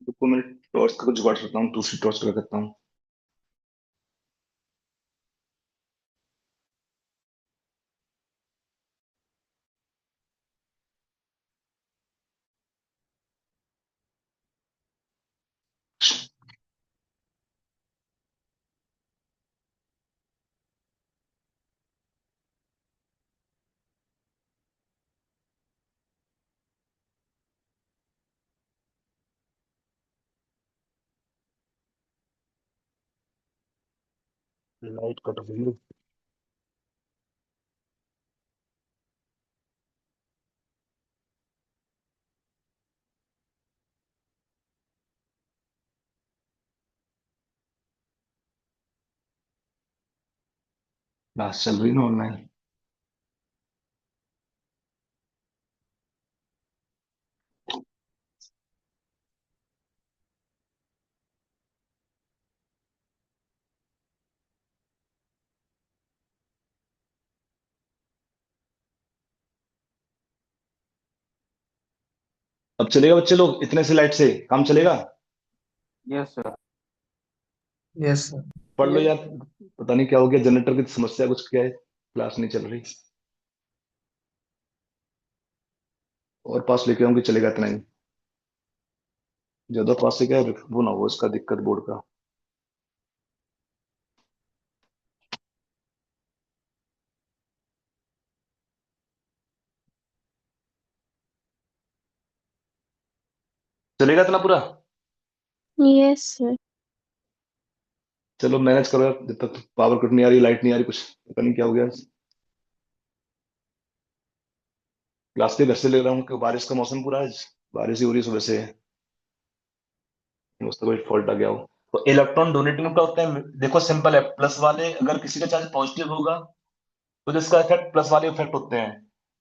Speaker 1: रुको, मैं टॉर्च का कुछ जुगाड़ करता हूँ, दूसरी टॉर्च लगा करता हूँ। Light cut off view. Class चल रही ना ऑनलाइन। अब चलेगा बच्चे लोग, इतने से लाइट से काम चलेगा?
Speaker 2: Yes sir.
Speaker 5: Yes sir.
Speaker 1: पढ़ लो
Speaker 4: ये
Speaker 1: यार। पता नहीं क्या हो गया, जनरेटर की समस्या कुछ क्या है, क्लास नहीं चल रही। और पास लेके आऊंगी चलेगा इतना ही। ज्यादा पास से क्या है, वो ना हो इसका दिक्कत बोर्ड का। चलेगा इतना पूरा?
Speaker 3: Yes, sir.
Speaker 1: चलो मैनेज करो यार, जब तक पावर कट नहीं आ रही, लाइट नहीं आ रही, कुछ पता नहीं क्या हो गया। क्लास के घर से ले रहा हूँ कि बारिश का मौसम पूरा है, बारिश ही हो रही है सुबह से। मुझसे कोई फॉल्ट आ गया हो। तो इलेक्ट्रॉन डोनेटिंग का होता है, देखो सिंपल है, प्लस वाले अगर किसी का चार्ज पॉजिटिव होगा तो जिसका इफेक्ट प्लस वाले इफेक्ट होते हैं,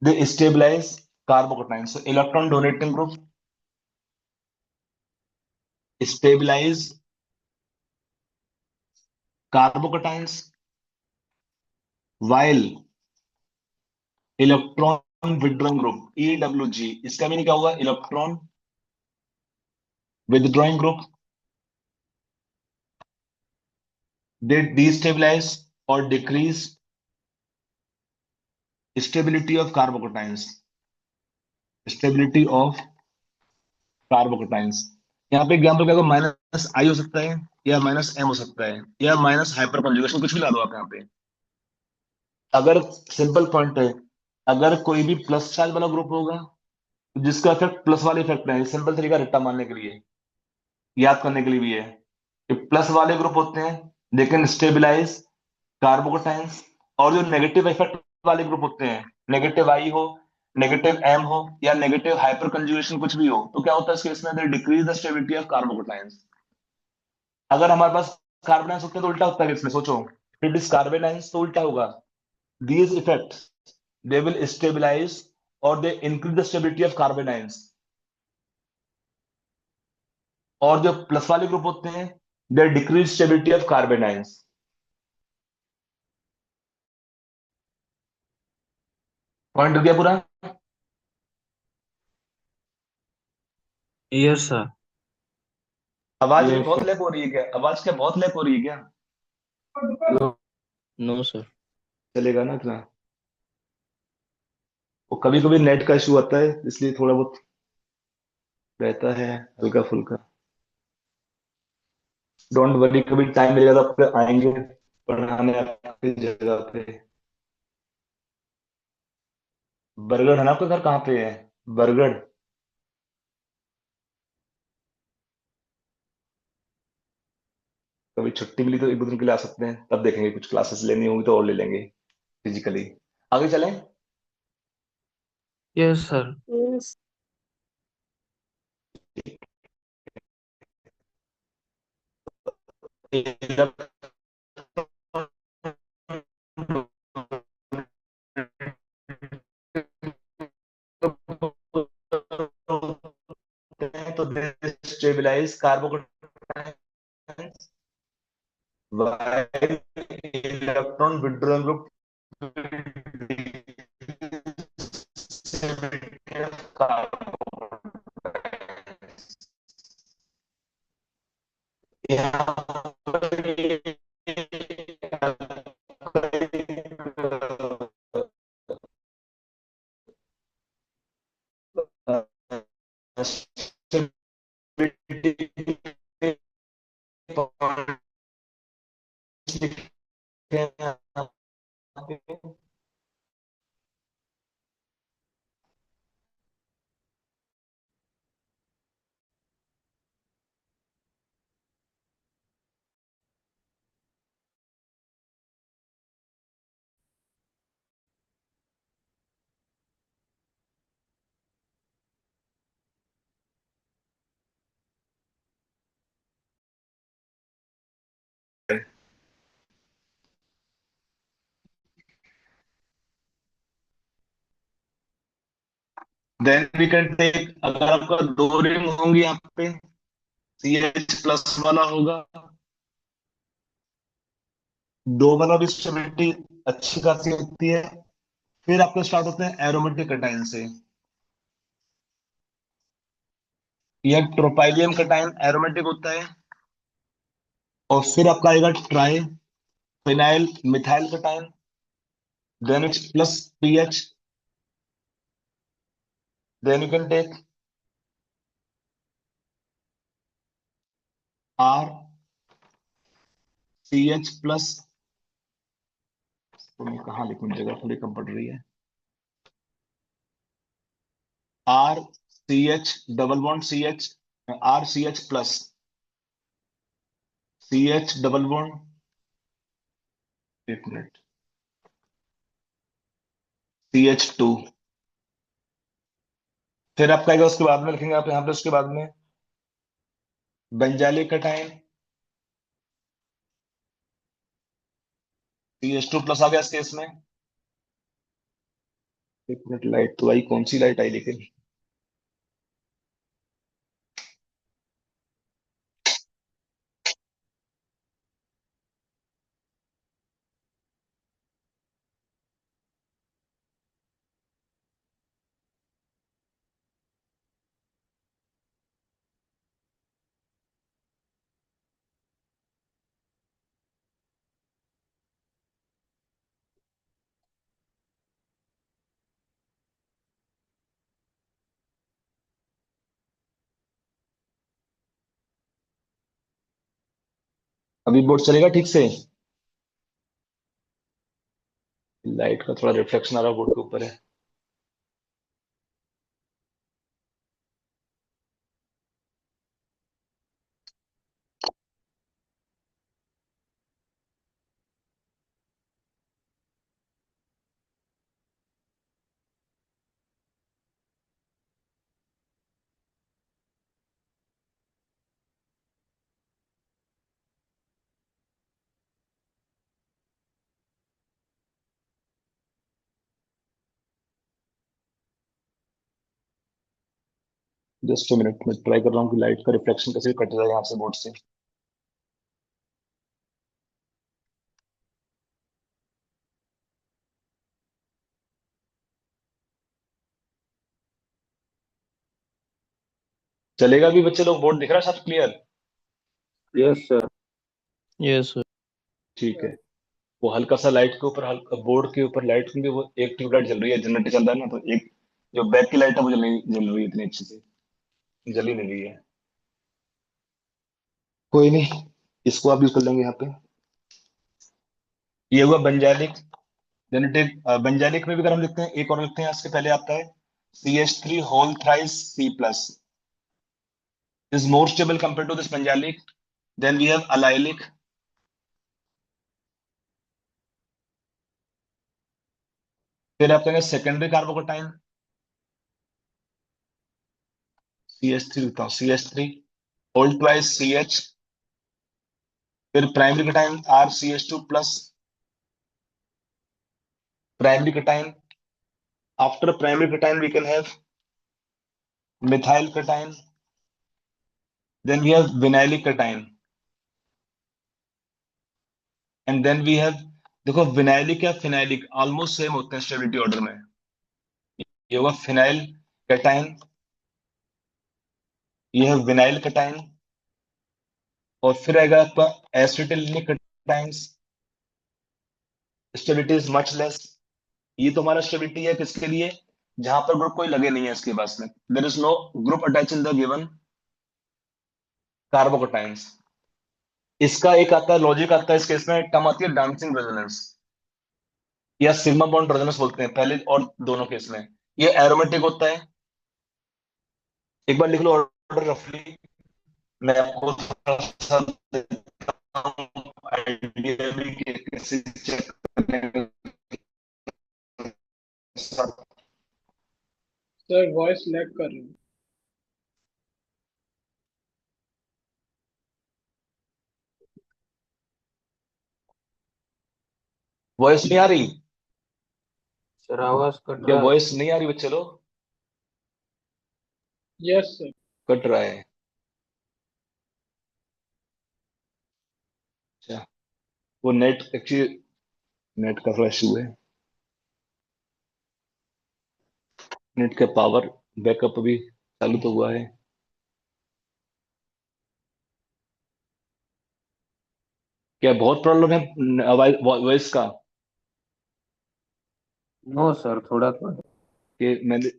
Speaker 1: they stabilize carbocation. So electron donating group stabilize carbocations, while electron withdrawing group EWG, इसका मीनिंग क्या होगा, electron withdrawing group, they destabilize और decrease stability of carbocations, stability of carbocations. यहाँ पे एग्जाम्पल क्या होगा, माइनस आई हो सकता है, या माइनस एम हो सकता है, या माइनस हाइपर कंजुगेशन, कुछ भी ला दो आप यहाँ पे। अगर सिंपल पॉइंट है, अगर कोई भी प्लस चार्ज वाला ग्रुप होगा तो जिसका इफेक्ट प्लस वाले इफेक्ट में है, सिंपल तरीका रट्टा मारने के लिए, याद करने के लिए भी है कि प्लस वाले ग्रुप होते हैं दे कैन स्टेबिलाइज कार्बोकटाइन्स, और जो नेगेटिव इफेक्ट वाले ग्रुप होते हैं, नेगेटिव आई हो, नेगेटिव एम हो, या नेगेटिव हाइपर कंजुगेशन कुछ भी हो, तो क्या होता है इस केस में, they decrease the stability of carbocations. अगर हमारे पास कार्बोनाइंस होते हैं तो उल्टा होता है, इसमें सोचो, इट इज कार्बोनाइंस तो उल्टा होगा, these effects they will stabilize or they increase the stability of carbon ions, और जो प्लस वाले ग्रुप होते हैं they decrease stability of carbon ions। Point हो गया पूरा?
Speaker 5: Yes sir.
Speaker 1: आवाज भी
Speaker 2: यस
Speaker 1: बहुत
Speaker 2: सर।
Speaker 1: लैग हो रही है क्या, आवाज क्या बहुत लैग हो रही है क्या?
Speaker 5: No sir.
Speaker 1: चलेगा ना इतना? वो कभी कभी नेट का इशू आता है, इसलिए थोड़ा बहुत रहता है हल्का फुल्का। डोंट वरी, कभी टाइम मिलेगा तो आपके आएंगे पढ़ाने आपकी जगह पे। बरगढ़ है ना आपका घर, कहाँ पे है बरगढ़? कभी छुट्टी मिली तो एक दो दिन के लिए आ सकते हैं, तब देखेंगे, कुछ क्लासेस लेनी होगी तो और ले लेंगे फिजिकली। आगे चलें।
Speaker 5: Yes sir.
Speaker 3: Yes.
Speaker 1: तो stabilize carbocation, electron withdrawal group then we can take, अगर आपका दो रिंग होंगी यहाँ पे, सी एच प्लस वाला होगा, दो वाला भी स्टेबिलिटी अच्छी खासी होती है। फिर आपके स्टार्ट होते हैं एरोमेटिक कटायन से। यह ट्रोपाइलियम कटायन एरोमेटिक होता है। और फिर आपका आएगा triphenyl methyl cation, then it's plus PH, then you can take R C H plus. तो मैं कहाँ लिखूं, जगह थोड़ी कम पड़ रही है। R C H double bond C H, R C H plus C H double bond, एक मिनट, सी एच टू। फिर आपका आएगा, उसके बाद में लिखेंगे आप यहाँ पे, उसके बाद में benzylic cation, C H two plus आ गया इस केस में। एक मिनट, लाइट तो आई, कौन सी लाइट आई लेकिन। अभी बोर्ड चलेगा ठीक से? लाइट का थोड़ा रिफ्लेक्शन आ रहा है बोर्ड के ऊपर है। जस्ट मिनट, मैं ट्राई कर रहा हूँ कि लाइट का रिफ्लेक्शन कैसे कट जाए यहाँ से बोर्ड से। चलेगा भी बच्चे लोग? बोर्ड दिख रहा है सब clear?
Speaker 2: Yes, sir.
Speaker 5: Yes, sir.
Speaker 1: ठीक है। वो हल्का सा लाइट के ऊपर, हल्का बोर्ड के ऊपर लाइट, क्योंकि वो एक ट्यूबलाइट जल रही है, जनरेटर चल रहा है ना, तो एक जो बैक की लाइट है वो जल रही है इतनी अच्छे से, जल ही नहीं रही है। कोई नहीं, इसको आप यूज कर लेंगे यहाँ पे। ये हुआ बेंजाइलिक। जेनेटिक बेंजाइलिक में भी अगर हम लिखते हैं, एक और लिखते हैं इसके पहले आता है C H three whole thrice C plus, is more stable compare to this benzylic. Then we have allylic, फिर आप कहेंगे secondary carbocation, C H three लिखता हूँ, C H three whole twice C H, फिर primary cation are C H two plus, primary cation. After primary cation we can have methyl cation, then we have vinylic cation, and then we have, देखो vinylic या phenylic almost same होते हैं stability order में। ये होगा phenyl कटाइन, ये है vinyl कटाइन, और फिर आएगा आपका एसिटिलिक cations, stability is much less. ये तो हमारा स्टेबिलिटी है किसके लिए? जहां पर ग्रुप कोई लगे नहीं है इसके पास में, there is no group attach in the given carbocations. इसका एक आता है लॉजिक, आता है इस केस में टर्म आती है डांसिंग रेजोनेंस, या सिग्मा बॉन्ड रेजोनेंस बोलते हैं पहले और दोनों केस में। ये एरोमेटिक होता है। एक बार लिख लो ऑर्डर रफली, मैं आपको थोड़ा सा देता हूं आइडिया भी कि कैसे चेक करने का।
Speaker 4: सर वॉइस लैग कर रही है।
Speaker 1: वॉइस नहीं आ रही?
Speaker 2: सर आवाज कट
Speaker 1: क्या
Speaker 2: रहा है।
Speaker 1: वॉइस नहीं आ रही बच्चे लोग?
Speaker 4: Yes sir.
Speaker 1: कट रहा है। अच्छा, वो नेट एक्चुअली नेट का थोड़ा इशू है। नेट का पावर बैकअप भी चालू तो हुआ है। क्या बहुत प्रॉब्लम है वॉइस का?
Speaker 2: नो सर, थोड़ा तो है।
Speaker 1: कि मैंने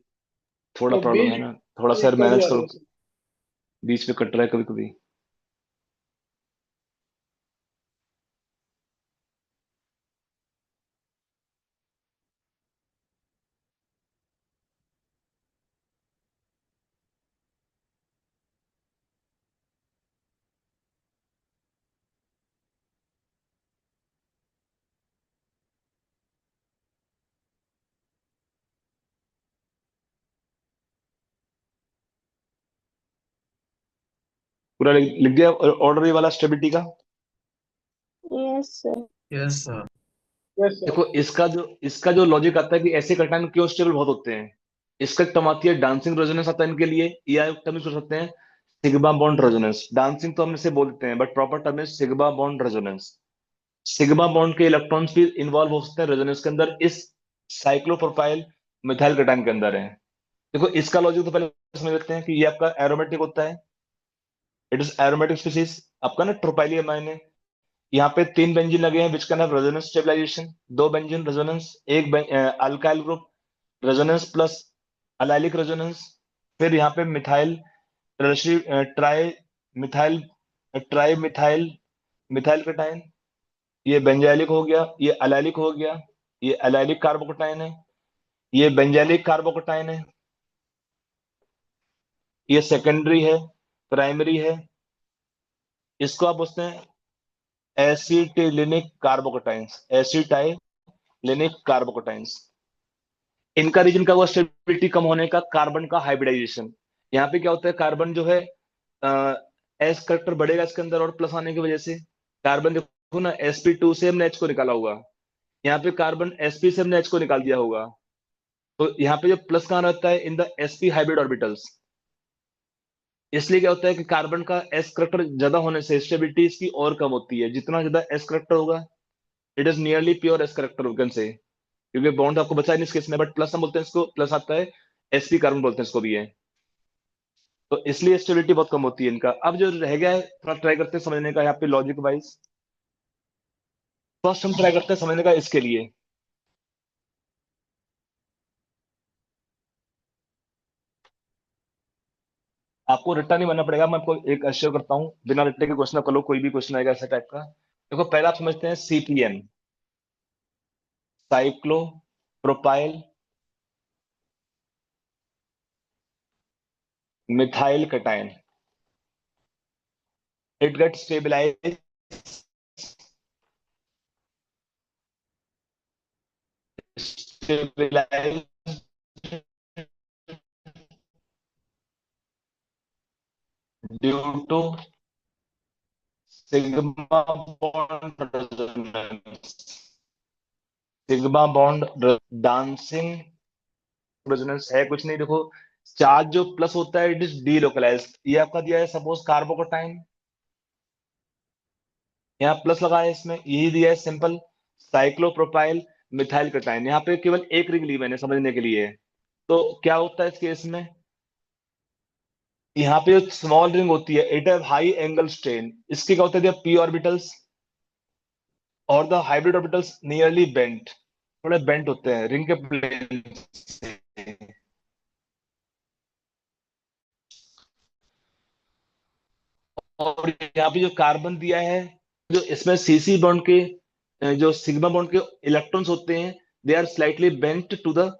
Speaker 1: थोड़ा
Speaker 4: वो
Speaker 1: प्रॉब्लम है
Speaker 4: बीच
Speaker 1: ना, थोड़ा
Speaker 4: बीच
Speaker 1: सर
Speaker 4: कट
Speaker 1: मैनेज
Speaker 4: जा रहा
Speaker 1: करो।
Speaker 4: है सर।
Speaker 1: बीच में कट रहा है कभी कभी। पूरा लिख दिया ऑर्डर ये वाला स्टेबिलिटी का?
Speaker 3: Yes, sir.
Speaker 5: Yes, sir.
Speaker 4: Yes sir.
Speaker 1: देखो इसका जो लॉजिक आता है कि ऐसे कटान क्यों स्टेबल बहुत होते हैं। इसका टर्म आती है डांसिंग रेजोनेंस आता है इनके लिए, या टर्म यूज कर सकते हैं सिग्मा बॉन्ड रेजोनेंस। डांसिंग तो हम इसे बोलते हैं, बट प्रॉपर टर्म है sigma bond resonance. Sigma bond के इलेक्ट्रॉन्स भी इन्वॉल्व हो सकते हैं रेजोनेंस के अंदर, इस साइक्लोप्रोपाइल मिथाइल कटायन के अंदर है। देखो इसका लॉजिक तो पहले समझ लेते हैं कि ये आपका एरोमेटिक होता है। It is aromatic species. आपका ना ट्रोपाइली अमाइन है। यहाँ पे 3 बेंजीन लगे हैं which can have resonance stabilization. 2 benzene resonance, एक alkyl group resonance plus allylic resonance. फिर यहाँ पे methyl tertiary trimethyl trimethyl methyl cation. ये बेंजाइलिक हो गया, ये अलाइलिक हो गया। ये अलाइलिक कार्बोकटायन है, ये बेंजाइलिक कार्बोकटायन है। ये सेकेंडरी है, प्राइमरी है। इसको आप बोलते हैं एसिटिलिनिक कार्बोकटाइंस, एसिटाइलिनिक कार्बोकटाइंस। इनका रीजन का हुआ स्टेबिलिटी कम होने का, कार्बन का हाइब्रिडाइजेशन। यहाँ पे क्या होता है, कार्बन जो है एस करेक्टर बढ़ेगा इसके अंदर, और प्लस आने की वजह से कार्बन देखो ना, sp2 से हमने H को निकाला होगा। यहाँ पे कार्बन sp से हमने H को निकाल दिया होगा। तो यहाँ पे जो प्लस कहाँ रहता है, in the sp hybrid orbitals. इसलिए क्या होता है कि कार्बन का एस करेक्टर ज्यादा होने से स्टेबिलिटी इसकी और कम होती है। जितना ज्यादा एस करेक्टर होगा, it is nearly pure S character we can say, क्योंकि बॉन्ड आपको बचा नहीं इस केस में, बट प्लस हम बोलते हैं इसको, प्लस आता है sp कार्बन बोलते हैं इसको भी है। तो इसलिए स्टेबिलिटी बहुत कम होती है इनका। अब जो रह गया है थोड़ा ट्राई करते हैं समझने का यहाँ पे लॉजिक वाइज। फर्स्ट हम ट्राई करते हैं समझने का इसके लिए। आपको रट्टा नहीं बनना पड़ेगा, मैं आपको एक अश्योर करता हूँ, बिना रट्टे के क्वेश्चन कर लो, कोई भी क्वेश्चन आएगा ऐसा टाइप का। देखो पहला आप समझते हैं CPN, cyclopropyl methyl cation. It get stabilize stabilize due to sigma bond resonance. Sigma bond dancing resonance है कुछ नहीं, देखो चार्ज जो प्लस होता है इट इज डीलोकलाइज्ड। ये आपका दिया है सपोज कार्बोकटाइन, यहाँ प्लस लगा है, इसमें यही दिया है सिंपल साइक्लोप्रोपाइल मिथाइल कटायन। यहाँ पे केवल एक रिंग ली मैंने समझने के लिए। तो क्या होता है इस केस में, यहाँ पे जो स्मॉल रिंग होती है it have high angle strain. इसके क्या होता है, p ऑर्बिटल्स और the hybrid orbitals nearly bent, थोड़े बेंट होते हैं रिंग के प्लेन से। और यहाँ पे जो कार्बन दिया है, जो इसमें सीसी बॉन्ड के जो सिग्मा बॉन्ड के इलेक्ट्रॉन्स होते हैं, they are slightly bent to the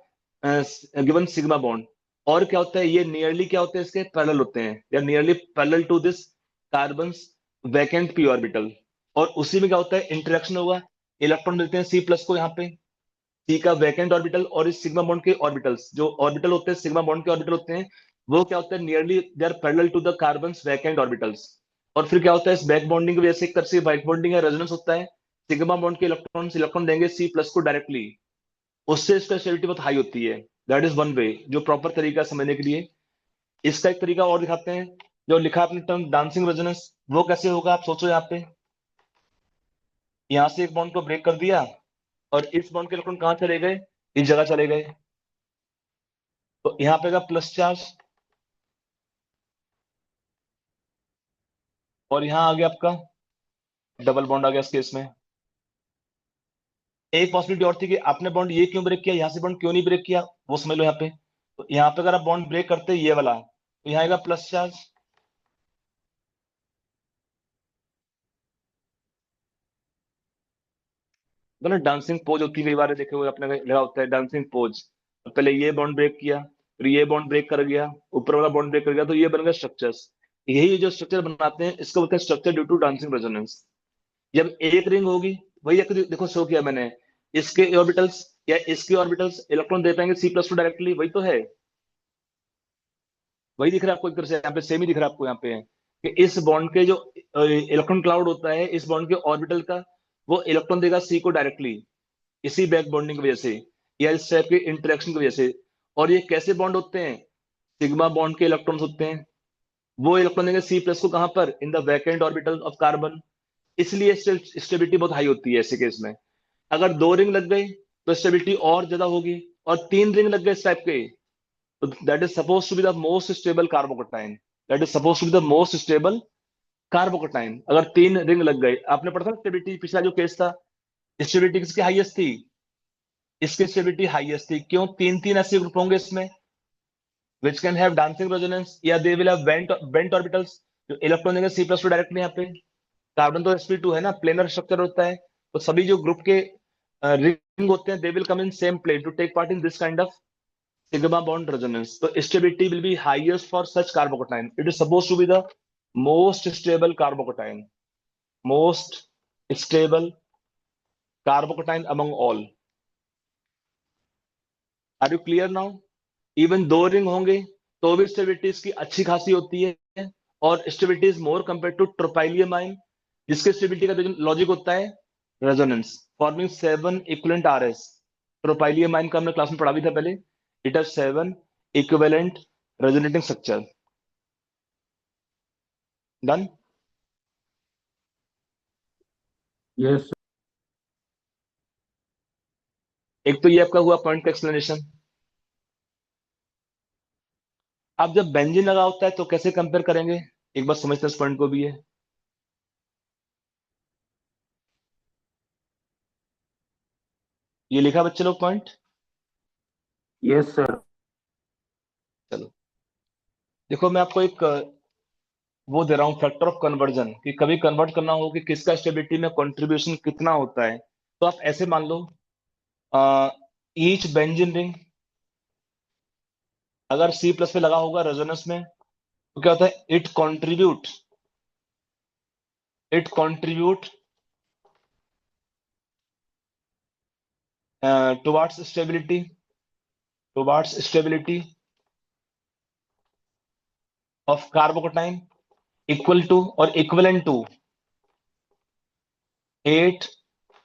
Speaker 1: given sigma bond. और क्या होता है, ये नियरली क्या होते हैं, इसके पैरेलल होते हैं, they are nearly parallel to this carbons vacant p orbital. और उसी में क्या होता है, इंटरेक्शन होगा, इलेक्ट्रॉन मिलते हैं C प्लस को यहाँ पे, C का वैकेंट ऑर्बिटल और इस सिग्मा बॉन्ड के ऑर्बिटल्स, जो ऑर्बिटल होते हैं सिग्मा बॉन्ड के ऑर्बिटल होते हैं, वो क्या होता है nearly they are parallel to the carbons vacant orbitals. और फिर क्या होता है, इस बैक बॉन्डिंग की वजह से एक तरह से बैक बॉन्डिंग है, रेजोनेंस होता है। सिग्मा बॉन्ड के इलेक्ट्रॉन देंगे C प्लस को डायरेक्टली, उससे इसका स्टेबिलिटी बहुत हाई होती है। दैट इज वन वे जो प्रॉपर तरीका है समझने के लिए। इसका एक तरीका और दिखाते हैं, जो लिखा है अपने टर्म डांसिंग रेजोनेंस, वो कैसे होगा आप सोचो। यहाँ पे यहां से एक बॉन्ड को ब्रेक कर दिया और इस बॉन्ड के इलेक्ट्रॉन कहाँ चले गए, इस जगह चले गए, तो यहाँ पे प्लस चार्ज, और यहाँ आ गया आपका डबल बॉन्ड आ गया इस केस में। एक पॉसिबिलिटी और थी कि आपने बॉन्ड ये क्यों ब्रेक किया, यहाँ से बॉन्ड क्यों नहीं ब्रेक किया, वो समझ लो यहाँ पे। तो यहाँ पे अगर आप बॉन्ड ब्रेक करते ये वाला, तो यहाँ आएगा प्लस चार्ज, तो ना डांसिंग पोज होती है, कई बार देखे हुए अपने लगा होता है डांसिंग पोज। तो पहले ये बॉन्ड ब्रेक किया, फिर ये बॉन्ड ब्रेक कर गया, ऊपर वाला बॉन्ड ब्रेक कर गया, तो ये बन गया स्ट्रक्चर्स। यही जो स्ट्रक्चर बनाते हैं इसको बोलते हैं structure due to dancing resonance. जब एक रिंग होगी, वही एक देखो शो किया मैंने, इसके ऑर्बिटल्स या इसके ऑर्बिटल्स इलेक्ट्रॉन दे पाएंगे C+2 डायरेक्टली, वही तो है, वही दिख रहा है आपको एक तरह से, यहाँ पे सेम ही दिख रहा है आपको यहाँ पे, कि इस बॉन्ड के जो इलेक्ट्रॉन क्लाउड होता है इस बॉन्ड के ऑर्बिटल का, वो इलेक्ट्रॉन देगा C को डायरेक्टली, इसी बैक बॉन्डिंग की वजह से या इस टाइप के इंटरेक्शन की वजह से। और ये कैसे बॉन्ड होते हैं, सिग्मा बॉन्ड के इलेक्ट्रॉन्स होते हैं, वो इलेक्ट्रॉन देंगे C+ को कहां पर, in the vacant orbital of carbon, इसलिए स्टेबिलिटी बहुत हाई होती है ऐसे केस में। अगर दो रिंग लग गई तो स्टेबिलिटी और ज्यादा होगी, और तीन रिंग लग गए इस टाइप के, तो that is suppose to be the most stable carbocation, that is suppose to be the most stable carbocation. अगर तीन रिंग लग गए, आपने पढ़ा था स्टेबिलिटी, पिछला जो केस था, स्टेबिलिटी किसकी हाईएस्ट थी, इसकी स्टेबिलिटी हाईएस्ट थी, क्यों, तीन तीन ऐसे ग्रुप होंगे इसमें which can have dancing resonance, या they will have bent orbitals, जो इलेक्ट्रॉन देंगे C+2 डायरेक्टली यहाँ पे। कार्बन तो sp2 है ना, प्लेनर स्ट्रक्चर होता है, तो सभी जो ग्रुप के रिंग होते हैं they will come in same plane to take part in this kind of sigma bond resonance. तो stability will be highest for such carbocation, it is suppose to be the most stable carbocation, most stable carbocation among all. Are you clear now. Even दो ring होंगे तो भी stability इसकी अच्छी खासी होती है, और stability is more compare to tropylium ion, जिसके स्टेबिलिटी का लॉजिक होता है resonance, forming 7 equivalent RS. Tropylium ion का हमने क्लास में पढ़ा भी था पहले, it has 7 equivalent resonating structure. Done.
Speaker 2: Yes
Speaker 1: एक तो ये आपका हुआ पॉइंट का एक्सप्लेनेशन। अब जब बेंजीन लगा होता है तो कैसे कंपेयर करेंगे, एक बार समझते हैं इस पॉइंट को भी है। ये लिखा बच्चे लोग पॉइंट,
Speaker 2: यस सर।
Speaker 1: चलो देखो मैं आपको एक वो दे रहा हूँ फैक्टर ऑफ कन्वर्जन, कि कभी कन्वर्ट करना हो कि किसका स्टेबिलिटी में कंट्रीब्यूशन कितना होता है। तो आप ऐसे मान लो, ईच बेंजीन रिंग अगर C+ पे लगा होगा रेजोनेंस में, तो क्या होता है, it contribute towards stability of carbocation equal to और equivalent to 8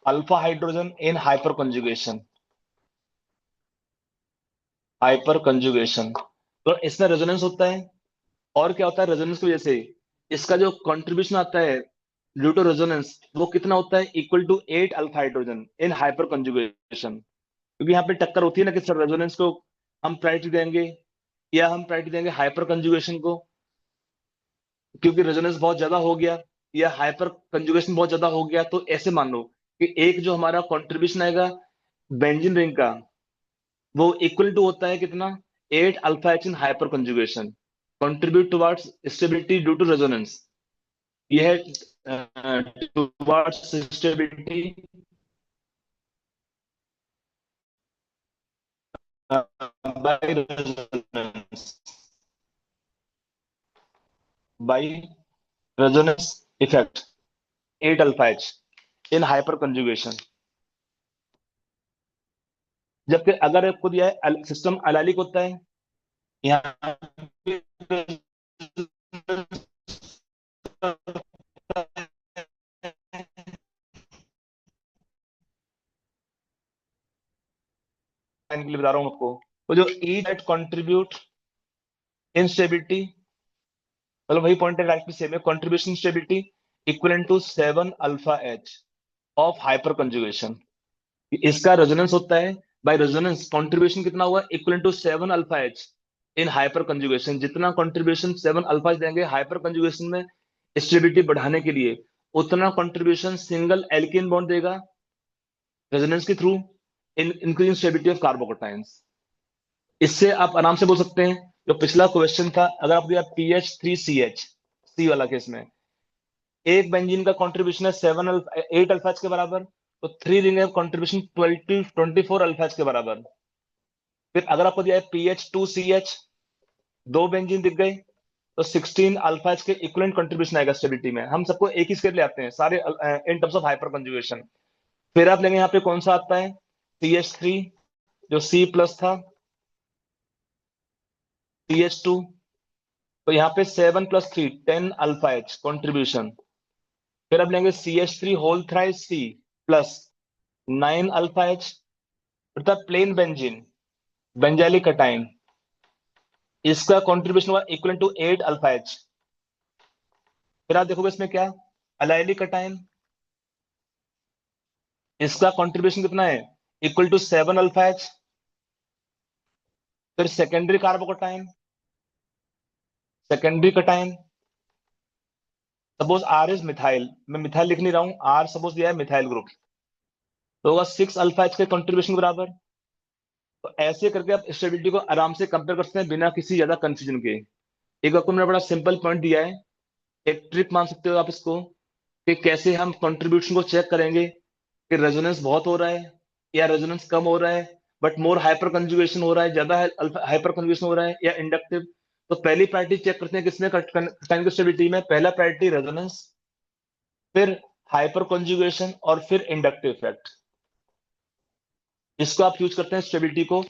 Speaker 1: alpha hydrogen in hyperconjugation. तो इसमें रेजोनेंस होता है, और क्या होता है, रेजोनेंस की वजह से इसका जो कंट्रीब्यूशन आता है ड्यू टू रेजोनेंस, वो कितना होता है, equal to 8 alpha hydrogen in hyperconjugation. क्योंकि यहाँ पे टक्कर होती है ना कि सर रेजोनेंस को हम प्रायोरिटी देंगे या हम प्रायोरिटी देंगे हाइपर कंजुगेशन को, क्योंकि रेजोनेंस बहुत ज्यादा हो गया या हाइपर कंजुगेशन बहुत ज्यादा हो गया। तो ऐसे मान लो कि एक जो हमारा कंट्रीब्यूशन आएगा बेंजीन रिंग का, वो इक्वल टू होता है कितना, 8 alpha H in hyperconjugation, contribute towards stability due to resonance. यह है towards stability by resonance, by resonance effect 8 alpha H in hyperconjugation. जबकि अगर आपको दिया है सिस्टम एलाइलिक होता है, यहाँ के लिए बता रहा हूं आपको, वो जो ई दैट कंट्रीब्यूट इंस्टेबिलिटी, मतलब वही पॉइंट है, डायरेक्टली सेम है, contribution stability equivalent to 7 alpha H of hyperconjugation. इसका रेजोनेंस होता है, बाय रेजोनेंस कंट्रीब्यूशन कितना हुआ, equivalent to 7 alpha H in hyperconjugation. जितना कंट्रीब्यूशन 7 अल्फा एच देंगे हाइपर कंजुगेशन में स्टेबिलिटी बढ़ाने के लिए, उतना कंट्रीब्यूशन सिंगल एल्कीन बॉन्ड देगा रेजोनेंस के through in increasing stability of carbocations. इससे आप आराम से बोल सकते हैं, जो पिछला क्वेश्चन था, अगर आप दिया PH3CH सी वाला केस में, एक बेंजीन का कंट्रीब्यूशन है 8 अल्फा एच के बराबर, तो 3 रिंग कंट्रीब्यूशन 24 अल्फा एच के बराबर। फिर अगर आपको दिया है PH2CH, दो बेंजीन दिख गए, तो 16 अल्फा एच के इक्विवेलेंट कंट्रीब्यूशन आएगा स्टेबिलिटी में। हम सबको एक ही स्केल ले आते हैं सारे इन टर्म्स ऑफ हाइपर कंजुगेशन। फिर आप लेंगे यहाँ पे कौन सा आता है, CH3 जो C प्लस था, CH2, तो यहाँ पे 7 + 3 10 अल्फा एच कॉन्ट्रीब्यूशन। फिर अब लेंगे CH3 whole thrice C plus 9 alpha H, अर्थात प्लेन बेंजीन बेंजाइलिक कटाइन, इसका कॉन्ट्रीब्यूशन हुआ इक्वल टू 8 अल्फा एच। फिर आप देखोगे इसमें क्या, अलाइलिक कटाइन, इसका कॉन्ट्रीब्यूशन कितना है, इक्वल टू 7 अल्फा एच। फिर secondary कार्बोकटाइन, secondary कटाइन, suppose R is methyl, मैं मिथाइल लिख नहीं रहा हूं, R सपोज दिया है मिथाइल ग्रुप, तो होगा 6 अल्फा एच के कंट्रीब्यूशन बराबर। तो ऐसे करके आप स्टेबिलिटी को आराम से कंपेयर कर सकते हैं बिना किसी ज्यादा कंफ्यूजन के। एक आपको मैंने बड़ा सिंपल पॉइंट दिया है, एक ट्रिक मान सकते हो आप इसको, कि कैसे हम कंट्रीब्यूशन को चेक करेंगे कि रेजोनेंस बहुत हो रहा है या रेजोनेंस कम हो रहा है, बट मोर हाइपर कंजुगेशन हो रहा है, ज्यादा हाइपर कंजुगेशन हो रहा है, या इंडक्टिव। तो पहली प्रायोरिटी चेक करते हैं किसमें, टाइम की स्टेबिलिटी में पहला प्रायोरिटी रेजोनेंस, फिर हाइपर कंजुगेशन, और फिर इंडक्टिव इफेक्ट। इसको आप यूज करते हैं स्टेबिलिटी को,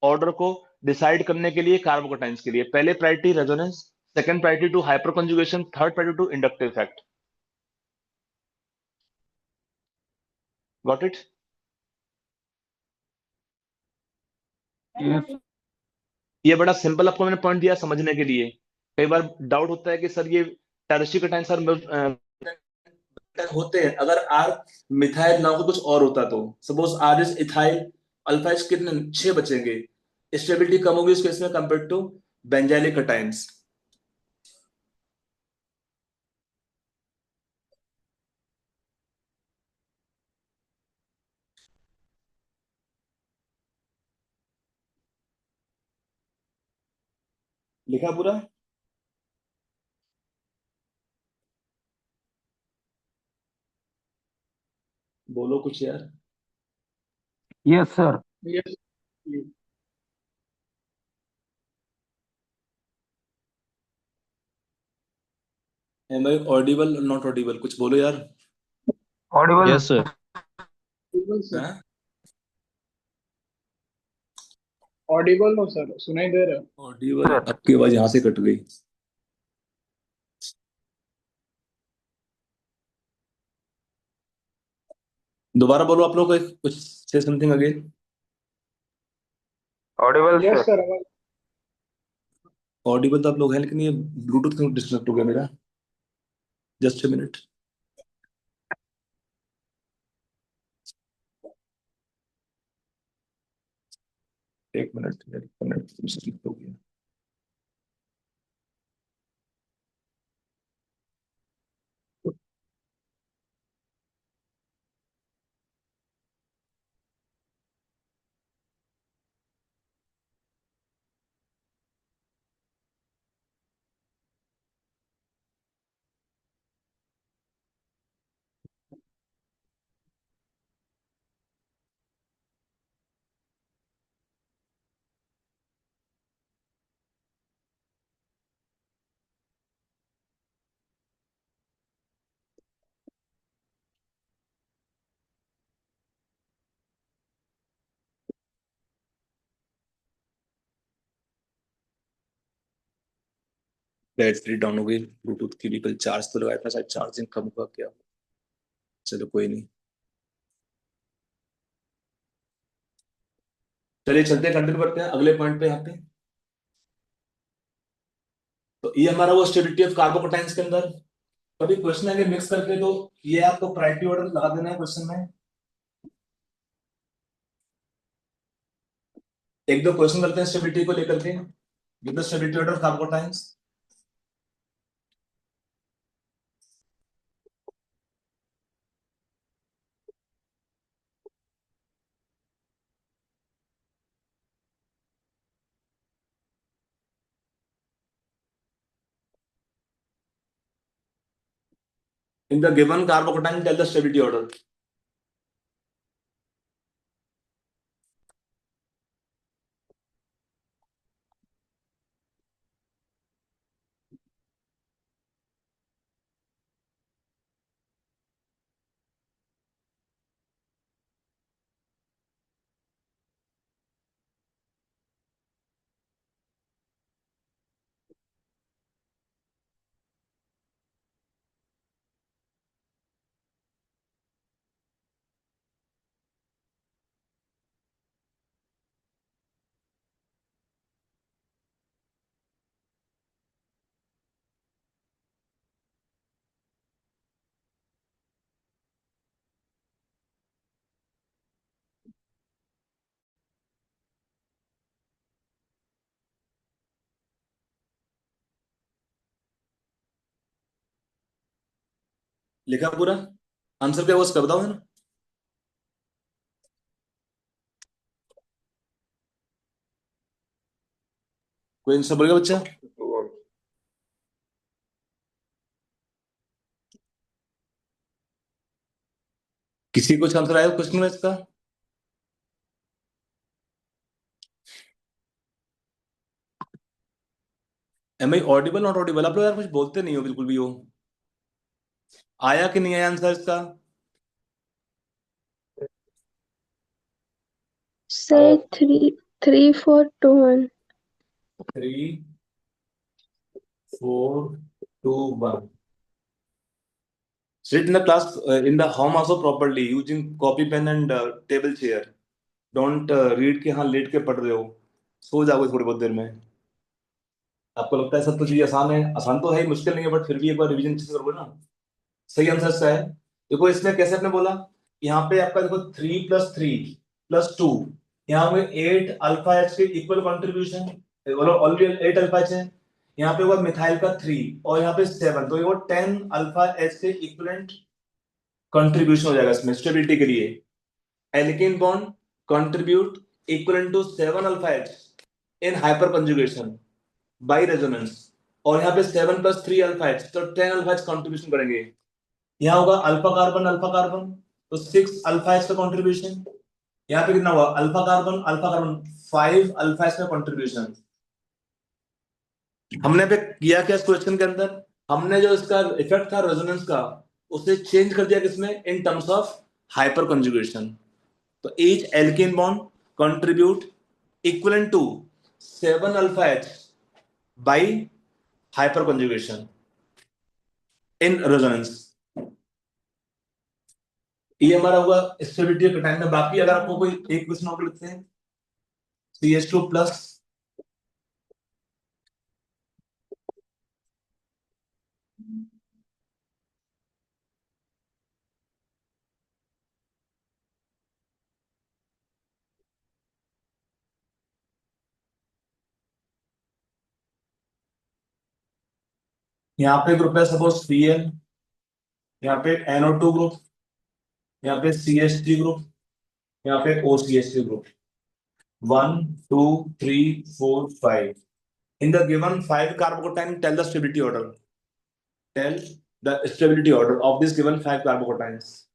Speaker 1: ऑर्डर को डिसाइड करने के लिए कार्बोकेटाइंस के लिए। पहले priority resonance, second priority to hyperconjugation, third priority to inductive effect. Got it?
Speaker 2: Yes.
Speaker 1: ये बड़ा सिंपल आपको मैंने पॉइंट दिया समझने के लिए। कई बार डाउट होता है कि सर ये टेरस्ट्री कटायन सर होते हैं, अगर आर मिथाइल ना हो कुछ और होता, तो suppose R is ethyl, alpha H कितने 6 बचेंगे, स्टेबिलिटी कम होगी इस केस में कंपेयर टू बेंजाइलिक कटायंस। लिखा पूरा? बोलो कुछ यार।
Speaker 2: Yes, sir.
Speaker 4: Yes.
Speaker 1: Am I audible not audible, कुछ बोलो यार।
Speaker 2: Audible.
Speaker 5: Yes, sir.
Speaker 4: Audible, sir.
Speaker 1: हाँ?
Speaker 4: Audible no, sir. सुनाई दे रहा है.
Speaker 1: ऑडिबल, आपकी आवाज यहाँ से कट गई। दोबारा बोलो आप लोग, कुछ से something again.
Speaker 2: Audible,
Speaker 4: Yes,
Speaker 2: sir.
Speaker 4: sir. आवाज.
Speaker 1: ऑडिबल तो आप लोग हैं, लेकिन ये ब्लूटूथ क्यों डिस्कनेक्ट हो गया मेरा? Just a minute. एक मिनट, कनेक्ट डिस्कनेक्ट हो गया। बैटरी डाउन हो गई ब्लूटूथ की भी, कल चार्ज तो लगाया था, शायद चार्जिंग कम हुआ क्या। चलो कोई नहीं, चलिए चलते कंटिन्यू करते हैं अगले पॉइंट पे यहाँ पे। तो ये हमारा वो स्टेबिलिटी ऑफ कार्बोकैटायंस के अंदर कभी क्वेश्चन आगे मिक्स करके, तो ये आपको प्रायोरिटी ऑर्डर लगा देना है क्वेश्चन में। एक दो क्वेश्चन करते हैं स्टेबिलिटी को लेकर के, give the stability order of carbocations. In the given carbocation, tell the stability order. लिखा पूरा आंसर क्या हुआ उसका बताओ है ना। कोई आंसर बोलेगा बच्चा? किसी को कुछ आंसर आया क्वेश्चन में इसका? Am I audible not audible? आप लोग यार कुछ बोलते नहीं हो बिल्कुल भी। हो आया कि नहीं आया आंसर इसका?
Speaker 3: Say 3, 4, 2, 1.
Speaker 1: 3, 4, 2, 1. Sit in the class in the home also properly using copy pen and table chair. Don't read के हाँ लेट के पढ़ रहे हो, सो जाओगे थोड़ी बहुत देर में। आपको लगता है सब तो चीज आसान है? आसान तो है ही, मुश्किल नहीं है, बट फिर भी एक बार रिवीजन अच्छे से करोगे ना। सही आंसर इसका है। देखो इसमें कैसे आपने बोला, यहाँ पे आपका देखो 3+3+2, यहाँ पे 8 अल्फा एच के equal contribution, already 8 alpha H है। यहाँ पे हुआ मिथाइल का 3 और यहाँ पे 7, तो ये वो 10 अल्फा एच के इक्वलेंट कंट्रीब्यूशन हो जाएगा इसमें स्टेबिलिटी के लिए। Alkane bond contribute equivalent to 7 alpha H in hyperconjugation by resonance, और यहाँ पे 7+3 अल्फा एच, तो 10 अल्फा एच कंट्रीब्यूशन करेंगे। यहाँ होगा अल्फा कार्बन, तो 6 अल्फा एच का कंट्रीब्यूशन। यहाँ पे कितना हुआ अल्फा कार्बन 5 अल्फा एच का कंट्रीब्यूशन। हमने पे किया क्या इस क्वेश्चन के अंदर, हमने जो इसका इफेक्ट था रेजोनेंस का उसे चेंज कर दिया किसमें, in terms of hyperconjugation. तो each alkane bond contribute equivalent to 7 alpha H by hyperconjugation in resonance. ये हमारा हुआ स्टेबिलिटी के टाइम में। बाकी अगर आपको कोई एक क्वेश्चन और लिखते हैं, CH2+, यहाँ पे ग्रुप है सपोज Cl, यहाँ पे NO2 ग्रुप, यहाँ पे CH3 ग्रुप, यहाँ पे OCH3 group. 1, 2, 3, 4, 5। In the given 5 carbocation, tell the stability order. Tell the stability order of this given 5 carbocations.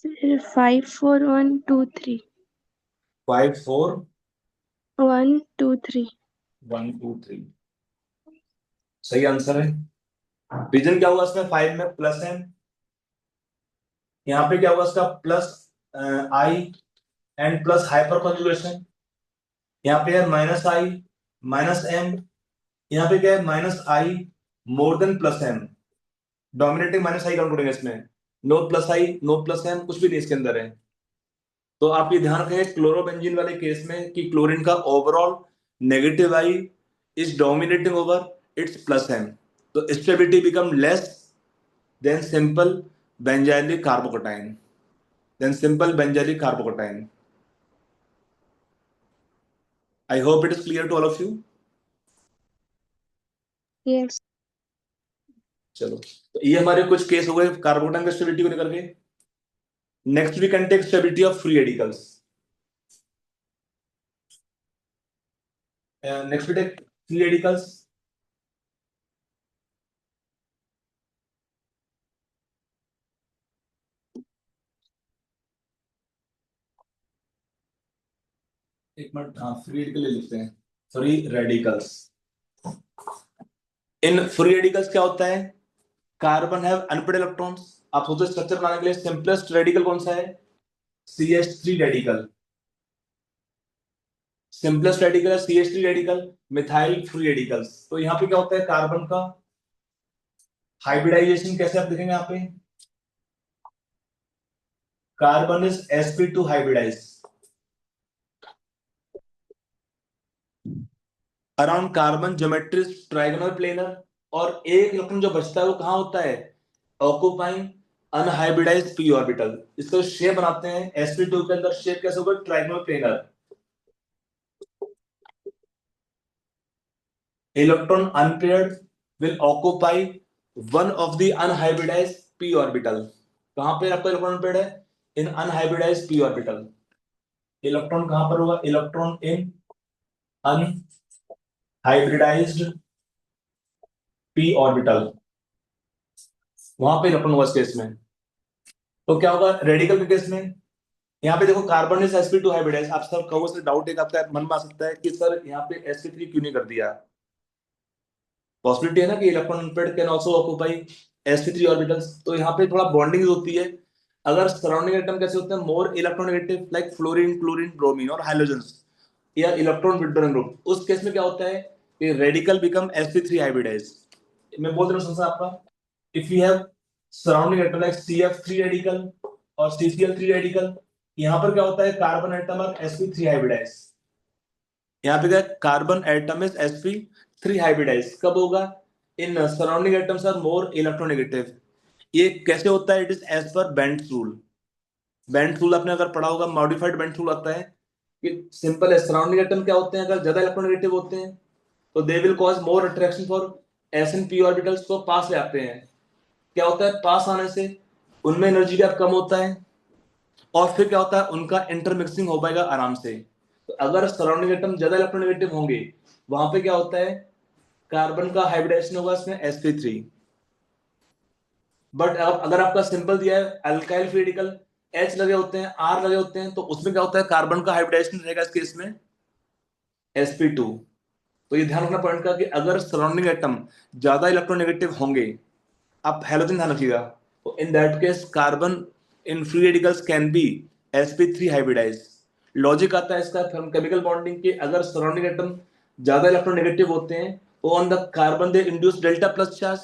Speaker 3: Say 5, 4, 1, 2, 3.
Speaker 1: 5, 4,
Speaker 3: 1, 2, 3.
Speaker 1: 1, 2, 3 सही आंसर है। रीजन क्या हुआ इसमें, 5 में प्लस है, यहाँ पे क्या हुआ इसका plus I and plus hyper conjugation. यहाँ पे है -I -M, यहाँ पे क्या है -I more than +M, dominating -I count करेंगे इसमें। नो +I नो +M कुछ भी नहीं इसके अंदर है।
Speaker 6: तो आप ये ध्यान रखें क्लोरोबेंजीन वाले केस में कि क्लोरीन का overall negative I is dominating over its plus M, तो stability become less than simple benzylic carbocation I hope it is clear to all of you.
Speaker 3: Yes.
Speaker 6: चलो, तो ये हमारे कुछ केस हो गए कार्बोकेटाइन की स्टेबिलिटी को लेकर के। Next we can take stability of free radicals. Next we take free radicals. एक मिनट, हाँ फ्री रेडिकल ले लेते हैं। Free radicals, in free radicals क्या होता है? Carbon have unpaired electrons. आप सोचो स्ट्रक्चर बनाने के लिए सिंपलेस्ट रेडिकल कौन सा है? CH3 radical. सिंपलेस्ट रेडिकल है CH3 radical, methyl free radicals. तो यहाँ पे क्या होता है? कार्बन का हाइब्रिडाइजेशन कैसे आप देखेंगे यहाँ पे? Carbon is sp2 hybridize around carbon geometry trigonal planar, और एक इलेक्ट्रॉन जो बचता है वो कहाँ होता है? Occupying unhybridised p orbital. इसका शेप बनाते हैं sp2 के अंदर, शेप कैसे होगा? Trigonal planar. Electron unpaired will occupy one of the unhybridised p orbital. कहां पे आपका इलेक्ट्रॉन अनपेयर्ड है? इन अनहाइब्रिडाइज्ड p ऑर्बिटल। इलेक्ट्रॉन कहां पर होगा? Electron in unhybridised p orbital, वहां पे इलेक्ट्रॉन होगा इस केस में। तो क्या होगा रेडिकल के केस में? यहाँ पे देखो कार्बन इज sp2 हाइब्रिडाइज। आप सर कहो से डाउट एक आपका मन में आ सकता है कि सर यहाँ पे sp3 क्यों नहीं कर दिया? पॉसिबिलिटी है ना कि electron unpaired can also occupy sp3 orbitals. तो यहाँ पे थोड़ा बॉन्डिंग होती है। अगर सराउंडिंग एटम कैसे होते हैं? More electronegative like fluorine, chlorine, bromine और हाइड्रोजन्स, या इलेक्ट्रॉन विथड्रॉइंग ग्रुप, उस केस में क्या होता है कि रेडिकल बिकम sp3 हाइब्रिडाइज। मैं बोल रहा हूँ संसा आपका, if you have surrounding atom like CF3 radical और CCl3 रेडिकल, यहाँ पर क्या होता है? कार्बन एटम और sp3 हाइब्रिडाइज। यहाँ पे क्या? Carbon atom is sp3 hybridize. कब होगा? In surrounding atoms are more electronegative. ये कैसे होता है? It is as per Bent's rule. Bent's rule आपने अगर पढ़ा होगा, मॉडिफाइड बेंट्स रूल आता है कि सिंपल है, सराउंडिंग एटम क्या होते हैं? अगर ज्यादा इलेक्ट्रोनेगेटिव होते हैं तो they will cause more attraction for s and p orbitals को पास ले आते हैं। क्या होता है? पास आने से उनमें एनर्जी गैप कम होता है, और फिर क्या होता है? उनका इंटरमिक्सिंग हो पाएगा आराम से। तो अगर सराउंडिंग एटम ज्यादा इलेक्ट्रोनेगेटिव होंगे, वहां पे क्या होता है? कार्बन का हाइब्रिडाइजेशन होगा इसमें sp3। बट अगर आपका सिंपल दिया है अल्काइल फ्री रेडिकल, H लगे होते हैं, R लगे होते हैं, तो उसमें क्या होता है? कार्बन का हाइब्रिडाइजेशन रहेगा इस केस में sp2। तो ये ध्यान रखना पॉइंट का कि अगर सराउंडिंग एटम ज्यादा इलेक्ट्रोनेगेटिव होंगे, आप हैलोजन ध्यान रखिएगा, तो in that case carbon in free radicals can be sp3 hybridize. Logic आता है इसका फ्रॉम केमिकल बॉन्डिंग कि अगर सराउंडिंग एटम ज्यादा इलेक्ट्रोनेगेटिव होते हैं तो on the carbon they induce delta plus charge,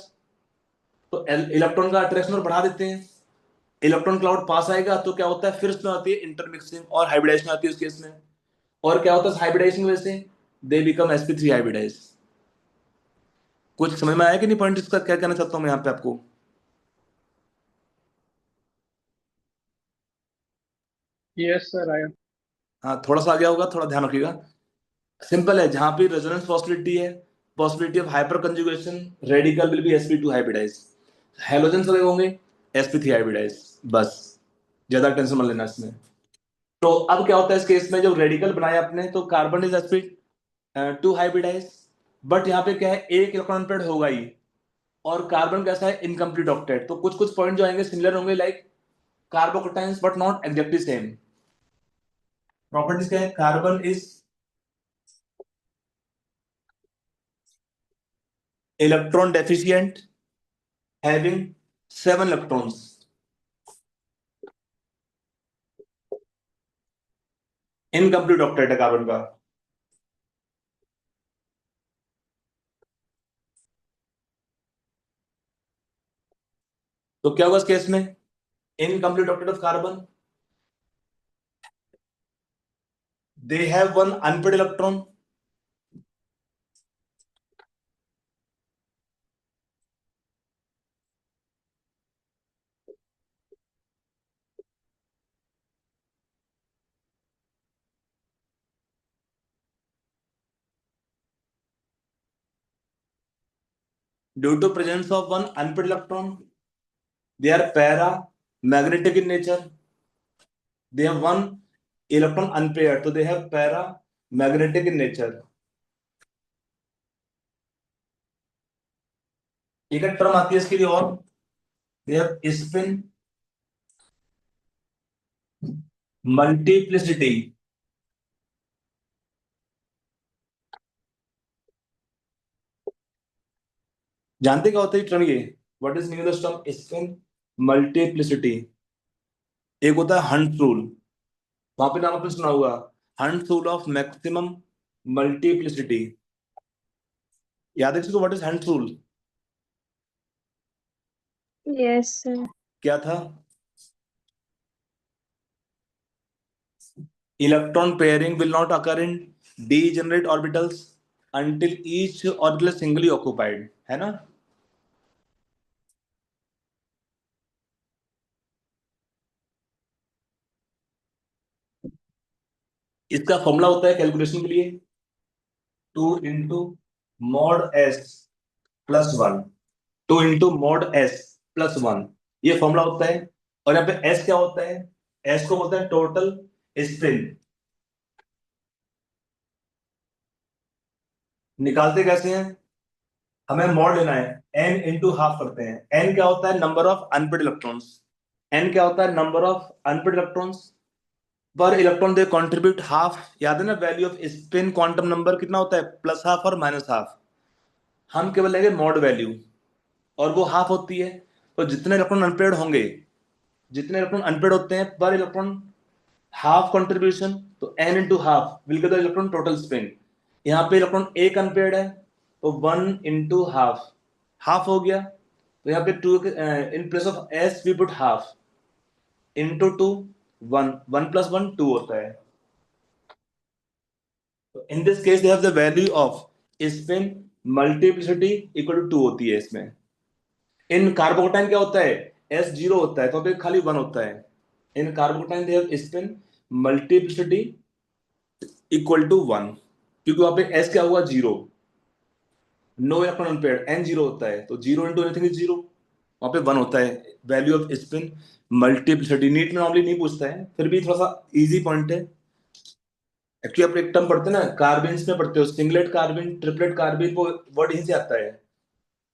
Speaker 6: तो इलेक्ट्रॉन का अट्रैक्शन और बढ़ा देते हैं। इलेक्ट्रॉन क्लाउड पास आएगा तो क्या होता है? फिर उसमें आती है इंटरमिक्सिंग और हाइब्रिडाइजेशन आती है उस केस में। और क्या होता है हाइब्रिडाइजेशन की वजह से? They become sp3 hybridize. कुछ समझ में आया कि नहीं पॉइंट इसका? क्या कहना चाहता हूं मैं यहाँ पे आपको?
Speaker 4: यस सर आया।
Speaker 6: हाँ थोड़ा सा आ गया होगा, थोड़ा ध्यान रखिएगा। सिंपल है, जहां पे रेजोनेंस पॉसिबिलिटी है, possibility of hyperconjugation, radical will be sp2 hybridize. Halogens लगे होंगे sp3 हाइब्रिडाइज। बस ज्यादा टेंशन मत लेना इसमें। तो अब क्या होता है इस केस में? जब रेडिकल बनाया आपने तो carbon is sp2 hybridise, but यहाँ पे क्या है? एक इलेक्ट्रॉन पेड होगा ही, और कार्बन कैसा है? Incomplete octet. तो कुछ कुछ पॉइंट जो आएंगे सिमिलर होंगे like carbocations but not exactly same. Properties क्या है? Carbon is electron deficient having 7 electrons. Incomplete octet है कार्बन का। तो क्या होगा इस केस में? Incomplete octet of carbon, they have one unpaired electron. Due to presence of one unpaired electron, they are para-magnetic in nature. They have one electron unpaired, so they have para-magnetic in nature. एक term आती है इसके लिए और, they have spin multiplicity. जानते क्या होता है टर्म ये? What is meaning of term spin multiplicity? एक होता है हंट रूल, वहां पे नाम आपने सुना होगा, Hunt rule of maximum multiplicity. याद है किसको what is Hunt rule?
Speaker 3: Yes, sir.
Speaker 6: क्या था? Electron pairing will not occur in degenerate orbitals until each orbital is singly occupied, है ना? इसका फॉर्मूला होता है कैलकुलेशन के लिए 2 into mod S plus 1, 2 into mod S plus 1, ये फॉर्मूला होता है। और यहाँ पे एस क्या होता है? एस को बोलते हैं टोटल स्पिन। निकालते कैसे हैं? हमें मॉड लेना है, n इंटू हाफ करते हैं। n क्या होता है? Number of unpaired electrons. n क्या होता है? नंबर ऑफ अनपेड इलेक्ट्रॉन्स पर इलेक्ट्रॉन दे कंट्रीब्यूट हाफ। याद है ना value of spin quantum number कितना होता है? प्लस हाफ और माइनस हाफ। हम केवल लेंगे मॉड वैल्यू और वो हाफ होती है। तो जितने इलेक्ट्रॉन अनपेड होंगे, जितने इलेक्ट्रॉन अनपेड होते हैं पर इलेक्ट्रॉन हाफ कंट्रीब्यूशन, तो n into half will get the electron total spin. यहाँ पे इलेक्ट्रॉन एक अनपेड है तो 1 इंटू हाफ, हाफ हो गया। तो यहाँ पे 2 in place of s we put half into 2, 1, 1 plus 1 2 होता है। In this case they have the value of spin multiplicity equal to 2 होती है इसमें। इन कार्बोकटाइन क्या होता है? s 0 होता है, तो पे खाली 1 होता है। In carbocation they have spin multiplicity equal to 1, क्योंकि वहां पे s क्या हुआ? 0, नो इलेक्ट्रॉन अनपेयर्ड, n 0 होता है, तो 0 इंटू एनीथिंग इज 0, वहां पे 1 होता है। Value of spin multiplicity NEET में नॉर्मली नहीं पूछता है, फिर भी थोड़ा सा इजी पॉइंट है। एक्चुअली आप एक टर्म पढ़ते हैं ना, कार्बिन्स में पढ़ते हो, सिंगलेट कार्बिन, ट्रिपलेट कार्बिन, वो वर्ड यहीं से आता है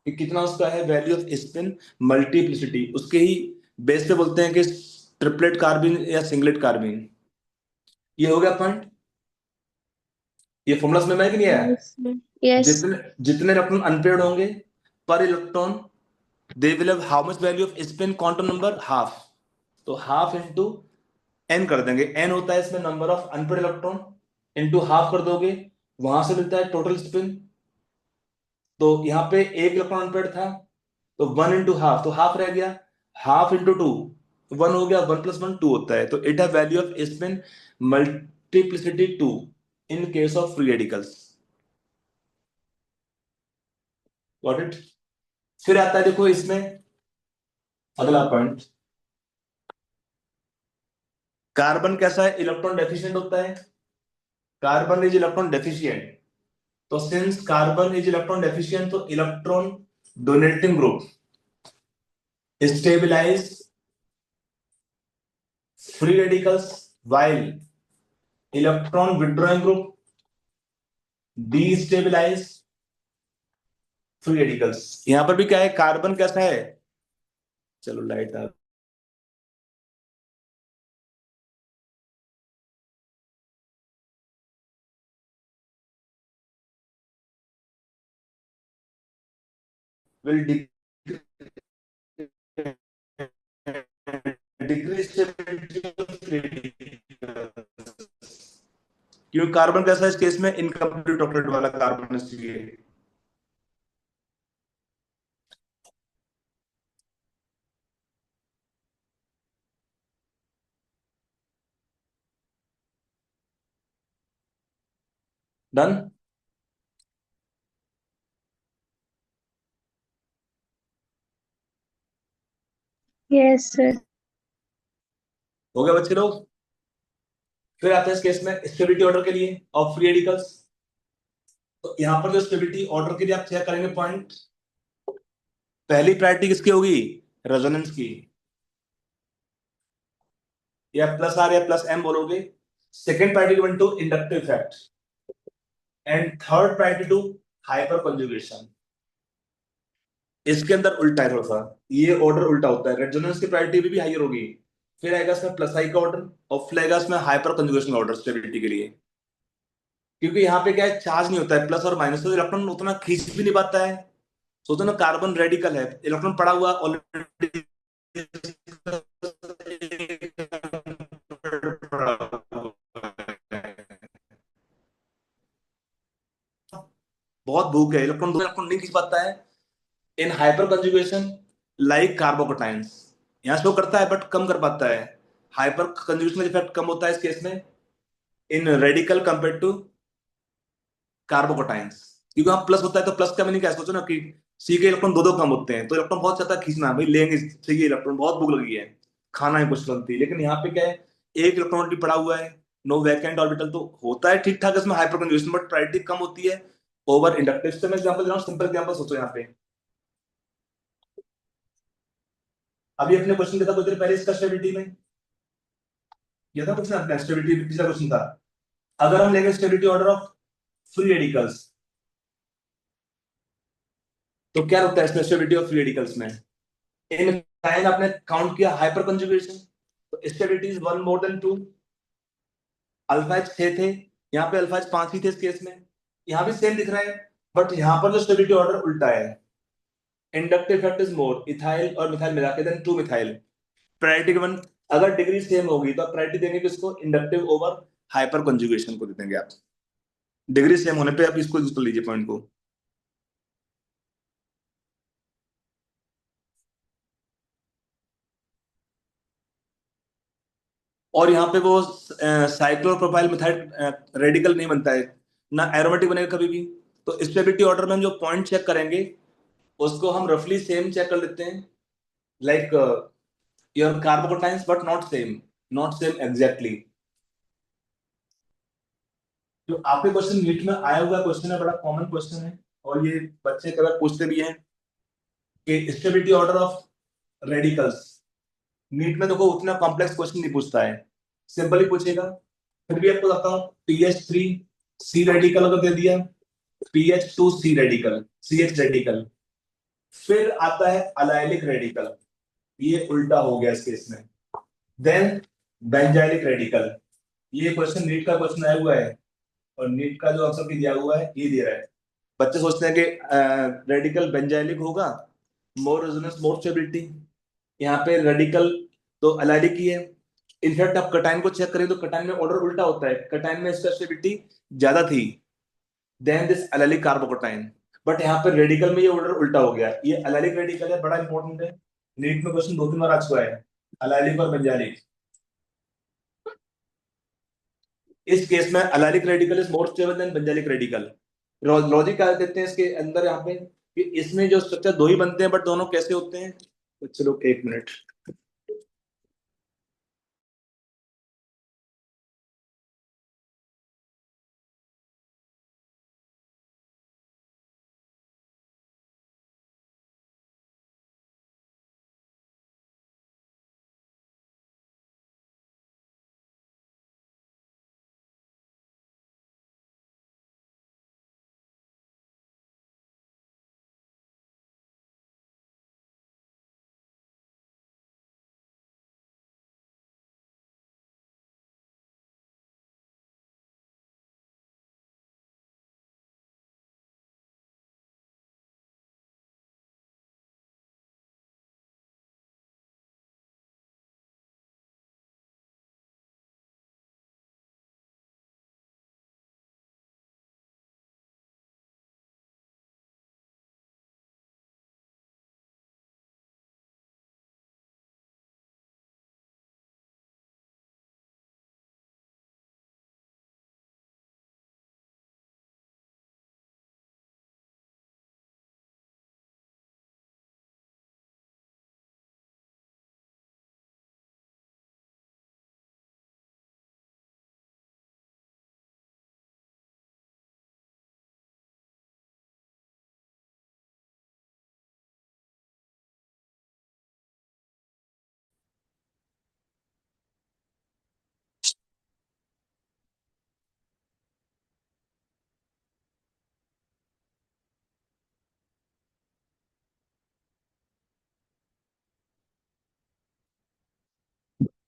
Speaker 6: कि कितना उसका है वैल्यू ऑफ स्पिन मल्टीप्लिसिटी। उसके ही बेस पे बोलते हैं कि ट्रिपलेट कार्बिन या सिंगलेट कार्बिन। ये हो गया पॉइंट। ये फॉर्मूला समझ में आया कि नहीं आया?
Speaker 3: Yes, sir. Yes.
Speaker 6: जितने जितने इलेक्ट्रॉन अनपेयर्ड होंगे पर electron, they will have how much value of spin quantum number? Half. तो हाफ इंटू n कर देंगे, n होता है इसमें number of unpaired electron, into half कर दोगे, वहां से मिलता है टोटल स्पिन। तो यहाँ पे एक इलेक्ट्रॉन अनपेड था तो 1 इंटू हाफ, तो हाफ रह गया, हाफ इंटू 2 1 हो गया, 1 प्लस 1 2 होता है। तो इट है value of spin multiplicity 2 in case of free radicals. Got it? फिर आता है देखो इसमें अगला पॉइंट, कार्बन कैसा है? इलेक्ट्रॉन डेफिशिएंट होता है। कार्बन इज इलेक्ट्रॉन डेफिशिएंट, तो since carbon is electron deficient, तो electron donating group stabilize free radicals while electron withdrawing group destabilize free radicals. यहां पर भी क्या है? कार्बन कैसा है? चलो लाइट आ will decrease stability of free radicals। क्योंकि कार्बन कैसा है इस केस में? इनकम्प्लीट ऑक्टेट वाला कार्बन इसलिए। डन।
Speaker 3: Yes, sir.
Speaker 6: हो गया बच्चे लोग। फिर आते हैं इस केस में स्टेबिलिटी ऑर्डर के लिए ऑफ फ्री रेडिकल्स। तो यहाँ पर जो स्टेबिलिटी ऑर्डर के लिए आप चेक करेंगे पॉइंट, पहली प्रायोरिटी किसकी होगी, रेजोनेंस की, या प्लस आर या प्लस एम बोलोगे। Second priority given to inductive effect, and third priority to hyperconjugation. इसके अंदर उल्टा है थोड़ा सा, ये ऑर्डर उल्टा होता है, रेजोनेंस की प्रायोरिटी भी हाइयर होगी, फिर आएगा इसमें प्लस आई का ऑर्डर, और फिर आएगा इसमें हाइपर कंजुगेशन ऑर्डर स्टेबिलिटी के लिए। क्योंकि यहाँ पे क्या है, चार्ज नहीं होता है प्लस और माइनस, तो इलेक्ट्रॉन उतना खींच भी नहीं पाता है। सोचो ना, कार्बन रेडिकल है, इलेक्ट्रॉन पड़ा हुआ ऑलरेडी, बहुत भूख है, इलेक्ट्रॉन दो इलेक्ट्रॉन नहीं खींच पाता है इन हाइपर कंजुगेशन, लाइक कार्बोकटाइंस। यहां शो करता है बट कम कर पाता है, हाइपर कंजुगेशन इफेक्ट कम होता है इस केस में इन रेडिकल कंपेयर टू कार्बोकटाइंस। क्योंकि वहां प्लस होता है तो प्लस का मीनिंग क्या है, सोचो ना कि सी के इलेक्ट्रॉन दो दो कम होते हैं, तो इलेक्ट्रॉन बहुत चाहता है खींचना, भाई लेंगे चाहिए इलेक्ट्रॉन, बहुत भूख लगी है, खाना है कुछ चलती। लेकिन यहाँ पे क्या है, एक इलेक्ट्रॉन भी पड़ा हुआ है, नो वैकेंट ऑर्बिटल, तो होता है ठीक ठाक इसमें हाइपर कंजुगेशन, बट प्रायोरिटी कम होती है ओवर इंडक्टिव। से मैं एग्जांपल दे रहा हूँ, सिंपल एग्जांपल सोचो यहाँ पे। अभी अपने क्वेश्चन किया था कुछ देर पहले इसका स्टेबिलिटी में, ये था क्वेश्चन अपना स्टेबिलिटी, पिछला क्वेश्चन था। अगर हम लेंगे stability order of free radicals, तो क्या होता है इसमें स्टेबिलिटी ऑफ फ्री रेडिकल्स में, इन टाइम आपने काउंट किया हाइपर कंजुगेशन, तो स्टेबिलिटी इज 1 मोर देन 2। अल्फाज 6 थे, यहाँ पे अल्फाज 5 ही थे इस केस में, यहाँ भी सेम दिख रहा है, बट यहाँ पर जो स्टेबिलिटी ऑर्डर उल्टा है, inductive effect is more, ethyl और मिथाइल मिला के देन 2 मिथाइल। प्रायोरिटी गिवन, अगर डिग्री सेम होगी तो आप प्रायोरिटी देंगे किसको, इंडक्टिव ओवर हाइपर कंजुगेशन को दे देंगे आप, डिग्री सेम होने पे आप इसको यूज कर लीजिए पॉइंट को। और यहाँ पे वो साइक्लोप्रोपाइल मिथाइल रेडिकल नहीं बनता है, ना एरोमेटिक बनेगा कभी भी। तो स्टेबिलिटी ऑर्डर में हम जो पॉइंट चेक करेंगे उसको हम रफली सेम चेक कर लेते हैं, like your carbocations, but not same, not same exactly. जो आपके क्वेश्चन नीट में आया हुआ क्वेश्चन है, बड़ा कॉमन क्वेश्चन है, और ये बच्चे कभी पूछते भी हैं कि stability order of radicals. NEET में देखो उतना कॉम्प्लेक्स क्वेश्चन नहीं पूछता है, सिंपल ही पूछेगा। फिर भी आपको बताता हूँ, PH3 सी रेडिकल अगर दे दिया, PH2 सी रेडिकल, CH रेडिकल, फिर आता है अलाइलिक रेडिकल, ये उल्टा हो गया इस केस में, देन बेंजाइलिक रेडिकल। ये क्वेश्चन नीट का क्वेश्चन आया हुआ है, और नीट का जो आंसर दिया हुआ है ये दे रहा है। बच्चे सोचते हैं कि रेडिकल बेंजाइलिक होगा, मोर रेजोनेंस मोर स्टेबिलिटी, यहाँ पे रेडिकल तो अलाइलिक ही है। इनफैक्ट आप कटाइन को चेक करें तो कटाइन में ऑर्डर उल्टा होता है, कटाइन में इसका स्टेबिलिटी ज्यादा थी then this allylic carbocation, but यहाँ पे रेडिकल में ये ऑर्डर उल्टा हो गया, ये एलाइलिक रेडिकल है, बड़ा इंपॉर्टेंट है, नीट में क्वेश्चन 2-3 बार आ चुका है, एलाइलिक और बेंजाइलिक। इस केस में allylic radical is more stable then benzylic radical. Logic क्या देते हैं इसके अंदर यहाँ पे, कि इसमें जो स्ट्रक्चर दो ही बनते हैं, बट दोनों कैसे होते हैं, तो चलो 1 मिनट।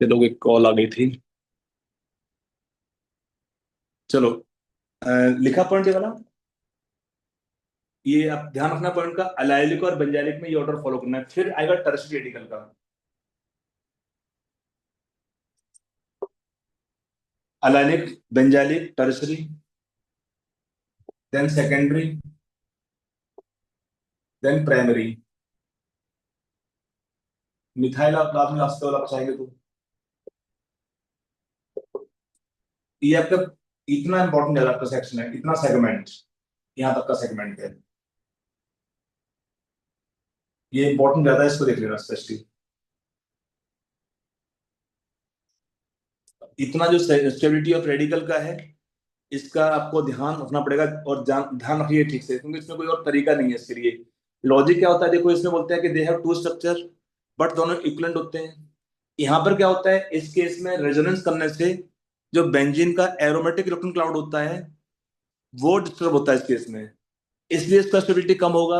Speaker 6: चलो एक कॉल आ गई थी। चलो लिखा पॉइंट ये वाला। ये आप ध्यान रखना पॉइंट का, अलाइलिक और बेंजाइलिक में ये ऑर्डर फॉलो करना है। फिर आएगा टर्शियरी रेडिकल का। Allylic, benzylic, tertiary, then secondary, then primary. Methyl आप बाद में वास्तव आप चाहेंगे तो ये आपका इतना इंपॉर्टेंट है, आपका सेक्शन है, इतना सेगमेंट, यहाँ तक का सेगमेंट है, ये इंपॉर्टेंट ज्यादा है, इसको देख लेना स्पेशली। इतना जो स्टेबिलिटी ऑफ रेडिकल का है, इसका आपको ध्यान रखना पड़ेगा, और ध्यान रखिए ठीक से, क्योंकि इसमें कोई और तरीका नहीं है इसके लिए। लॉजिक क्या होता है, देखो इसमें बोलते हैं कि they have two structure but दोनों इक्विवेलेंट होते हैं। यहाँ पर क्या होता है, इस केस में रेजोनेंस करने से जो बेंजीन का एरोमेटिक इलेक्ट्रॉन क्लाउड होता है वो डिस्टर्ब होता है इस केस में, इसलिए इसका स्टेबिलिटी कम होगा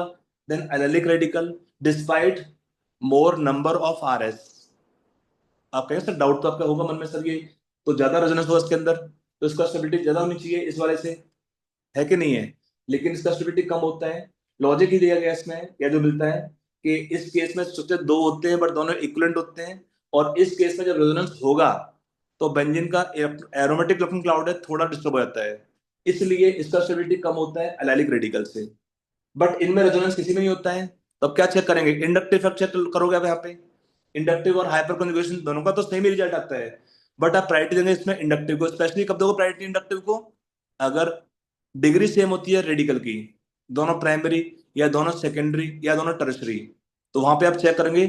Speaker 6: then allylic radical despite more number of Rs. आप कहेंगे सर डाउट तो आपका होगा मन में, सर ये तो ज्यादा रेजोनेंस होगा इसके अंदर, तो इसका स्टेबिलिटी ज्यादा होनी चाहिए इस वाले से, है कि नहीं है? लेकिन इसका स्टेबिलिटी कम होता है। लॉजिक ही दिया गया इसमें, या जो मिलता है कि इस केस में स्ट्रक्चर दो होते हैं बट दोनों इक्विवेलेंट होते हैं, और इस केस में जब रेजोनेंस होगा तो बेंजीन का एरोमेटिक इलेक्ट्रॉन क्लाउड है थोड़ा डिस्टर्ब हो जाता है, इसलिए इसका स्टेबिलिटी कम होता है एलिलिक रेडिकल से। बट इनमें रेजोनेंस किसी में नहीं होता है, तो अब क्या चेक करेंगे, इंडक्टिव इफेक्ट चेक करोगे अब यहाँ पे। इंडक्टिव और हाइपर कन्जुगेशन दोनों का तो सेम ही रिजल्ट आता है, बट आप प्रायोरिटी देंगे इसमें इंडक्टिव को। स्पेशली कब दोगे प्रायोरिटी इंडक्टिव को, अगर डिग्री सेम होती है रेडिकल की, दोनों प्राइमरी या दोनों सेकेंडरी या दोनों टर्शरी, तो वहां पे आप चेक करेंगे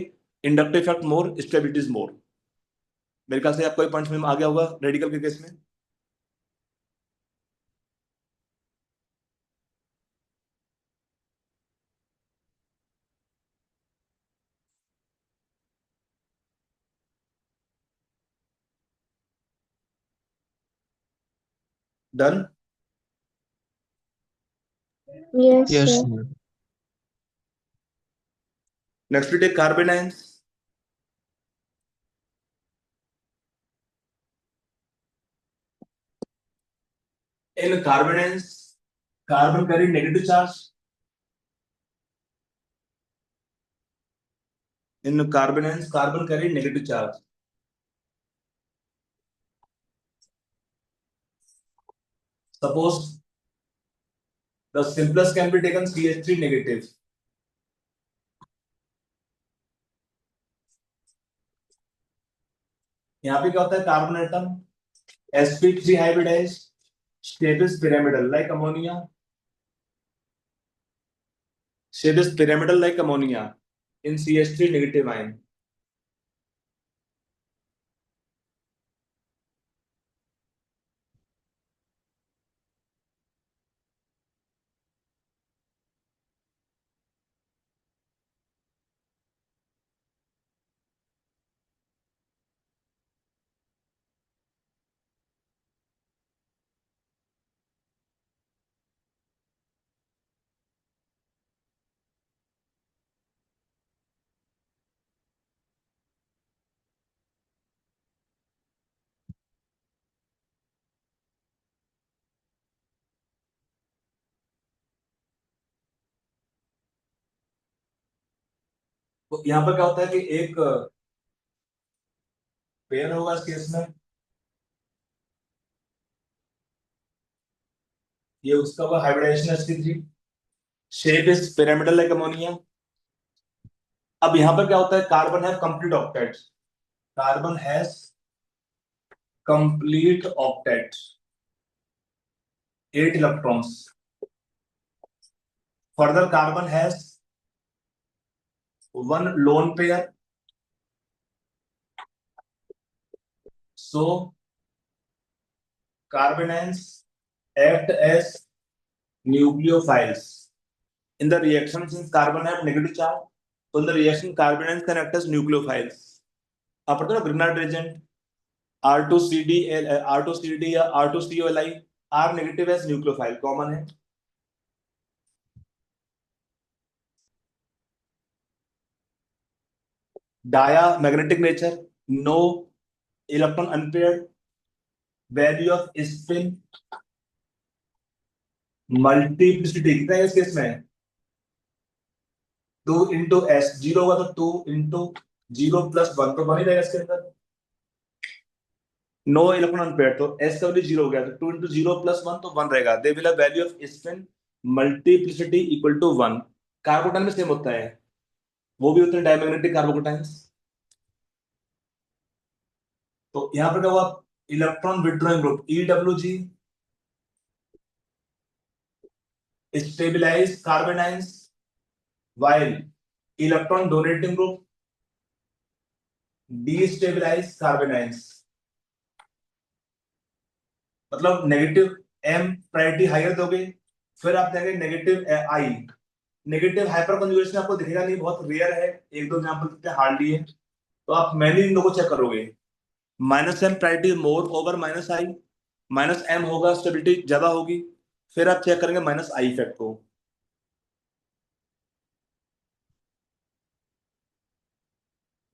Speaker 6: inductive effect more, stability is मोर। मेरे ख्याल से आपको ये पॉइंट में आ गया होगा रेडिकल के केस में। Done.
Speaker 3: Yes,
Speaker 5: Yes,
Speaker 3: sir.
Speaker 5: sir.
Speaker 6: Next we take carbon ions. In carbon ions, carbon carry negative charge, in carbon ions carbon carry negative charge. Suppose the simplest can be taken CH3 negative. यहाँ पे क्या होता है, carbon atom sp3 hybridized, shape is pyramidal like ammonia, shape is pyramidal like ammonia in CH3 negative ion. तो यहाँ पर क्या होता है कि एक पेयर होगा इस केस में, ये उसका हुआ hybridization sp3, shape is pyramidal like ammonia. अब यहाँ पर क्या होता है, कार्बन है complete octet, carbon has complete octet, 8 electrons. Further carbon has one lone pair, so carbon anions act as nucleophiles in the reaction. Since carbon have negative charge, so in the reaction carbon anions can act as nucleophiles. आप पढ़ते हो ग्रिनार्ड reagent, R2CD या R2COLI, R negative as nucleophile common है। Diamagnetic nature, no electron unpaired, value of spin multiplicity कितना है इस case में 2 into S, 0 होगा तो 2 इंटू 0 प्लस 1 तो 1 ही रहेगा इसके अंदर। नो इलेक्ट्रॉन अनपेयर्ड तो एस का वैल्यू 0 हो गया तो 2 इंटू 0 प्लस 1 तो 1 रहेगा। They will have value of spin multiplicity equal to 1। Carbocation में सेम होता है, वो भी होते हैं डायमैग्नेटिक कार्बोकैटायंस। तो यहां पर क्या हुआ, electron withdrawing group EWG stabilize carbon ions, while electron donating group destabilize carbon ions. मतलब नेगेटिव M प्रायोरिटी हायर दोगे, फिर आप देंगे negative I। Negative hyperconjugation आपको दिखेगा नहीं, बहुत रेयर है, एक दो एग्जांपल कितने हार्डली है, तो आप मैंने इन दोनों को चेक करोगे। -M priority more over -I, -M होगा स्टेबिलिटी ज्यादा होगी, फिर आप चेक करेंगे -I इफेक्ट को।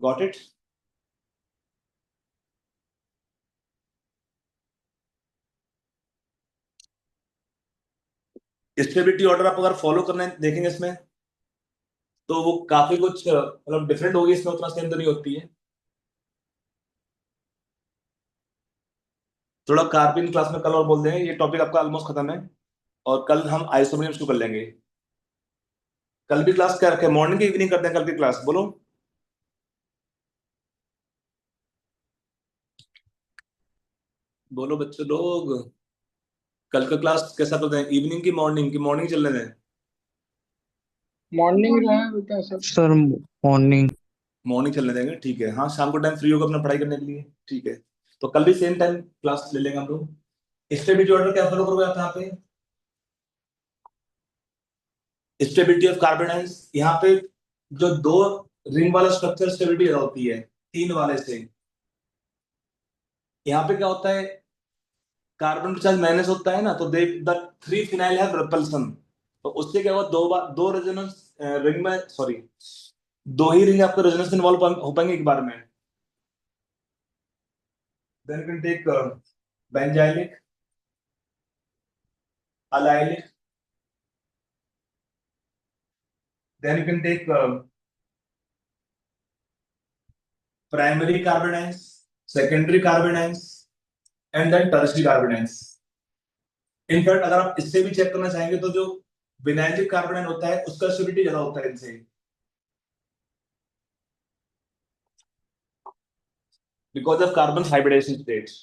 Speaker 6: Got it? स्टेबिलिटी ऑर्डर आप अगर फॉलो करना है देखेंगे इसमें तो वो काफी कुछ मतलब डिफरेंट होगी, इसमें उतना सेम तो नहीं होती है। थोड़ा कार्बिन क्लास में कल और बोल देंगे, ये टॉपिक आपका ऑलमोस्ट खत्म है, और कल हम आइसोमरियम शुरू कर लेंगे। कल भी क्लास क्या रखे, मॉर्निंग की इवनिंग करते हैं कल की क्लास, बोलो। बोलो बच्चों लोग, कल का क्लास कैसा करते हैं, इवनिंग की मॉर्निंग की? मॉर्निंग चलने दें,
Speaker 4: मॉर्निंग रहा बेटा सब।
Speaker 5: Sir morning.
Speaker 6: मॉर्निंग चलने देंगे, ठीक है। हाँ, शाम को टाइम फ्री होगा अपना पढ़ाई करने के लिए, ठीक है। तो कल भी सेम टाइम क्लास ले लेंगे हम लोग। स्टेबिलिटी ऑर्डर क्या फॉलो करोगे आप यहाँ पे? स्टेबिलिटी ऑफ कार्बन आयंस, यहाँ पे जो 2 रिंग वाला स्ट्रक्चर स्टेबिलिटी ज्यादा होती है 3 वाले से। यहाँ पे क्या होता है, कार्बन का चार्ज माइनस होता है ना, तो they the 3 phenyl have repulsion, तो उससे क्या हुआ, दो रेजोनेंस रिंग में, सॉरी 2 ही रिंग आपको रेजोनेंस में इन्वॉल्व हो पाएंगे एक बार में। Then can take benzylic, allylic, then you can take primary carbon ions, secondary carbon ions, and then tertiary carbon ions. In fact अगर आप इससे भी चेक करना चाहेंगे तो जो विनाइलिक कार्बन आयन होता है उसका स्टेबिलिटी ज्यादा होता है इनसे, because of carbon hybridization states.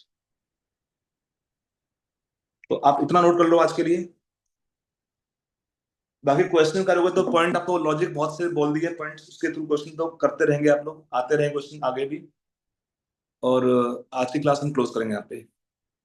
Speaker 6: तो आप इतना नोट कर लो आज के लिए, बाकी क्वेश्चन करोगे तो पॉइंट आपको लॉजिक बहुत से बोल दिए पॉइंट्स, उसके थ्रू क्वेश्चन तो करते रहेंगे आप लोग, आते रहेंगे क्वेश्चन आगे भी, और आज की क्लास हम क्लोज करेंगे यहाँ पे।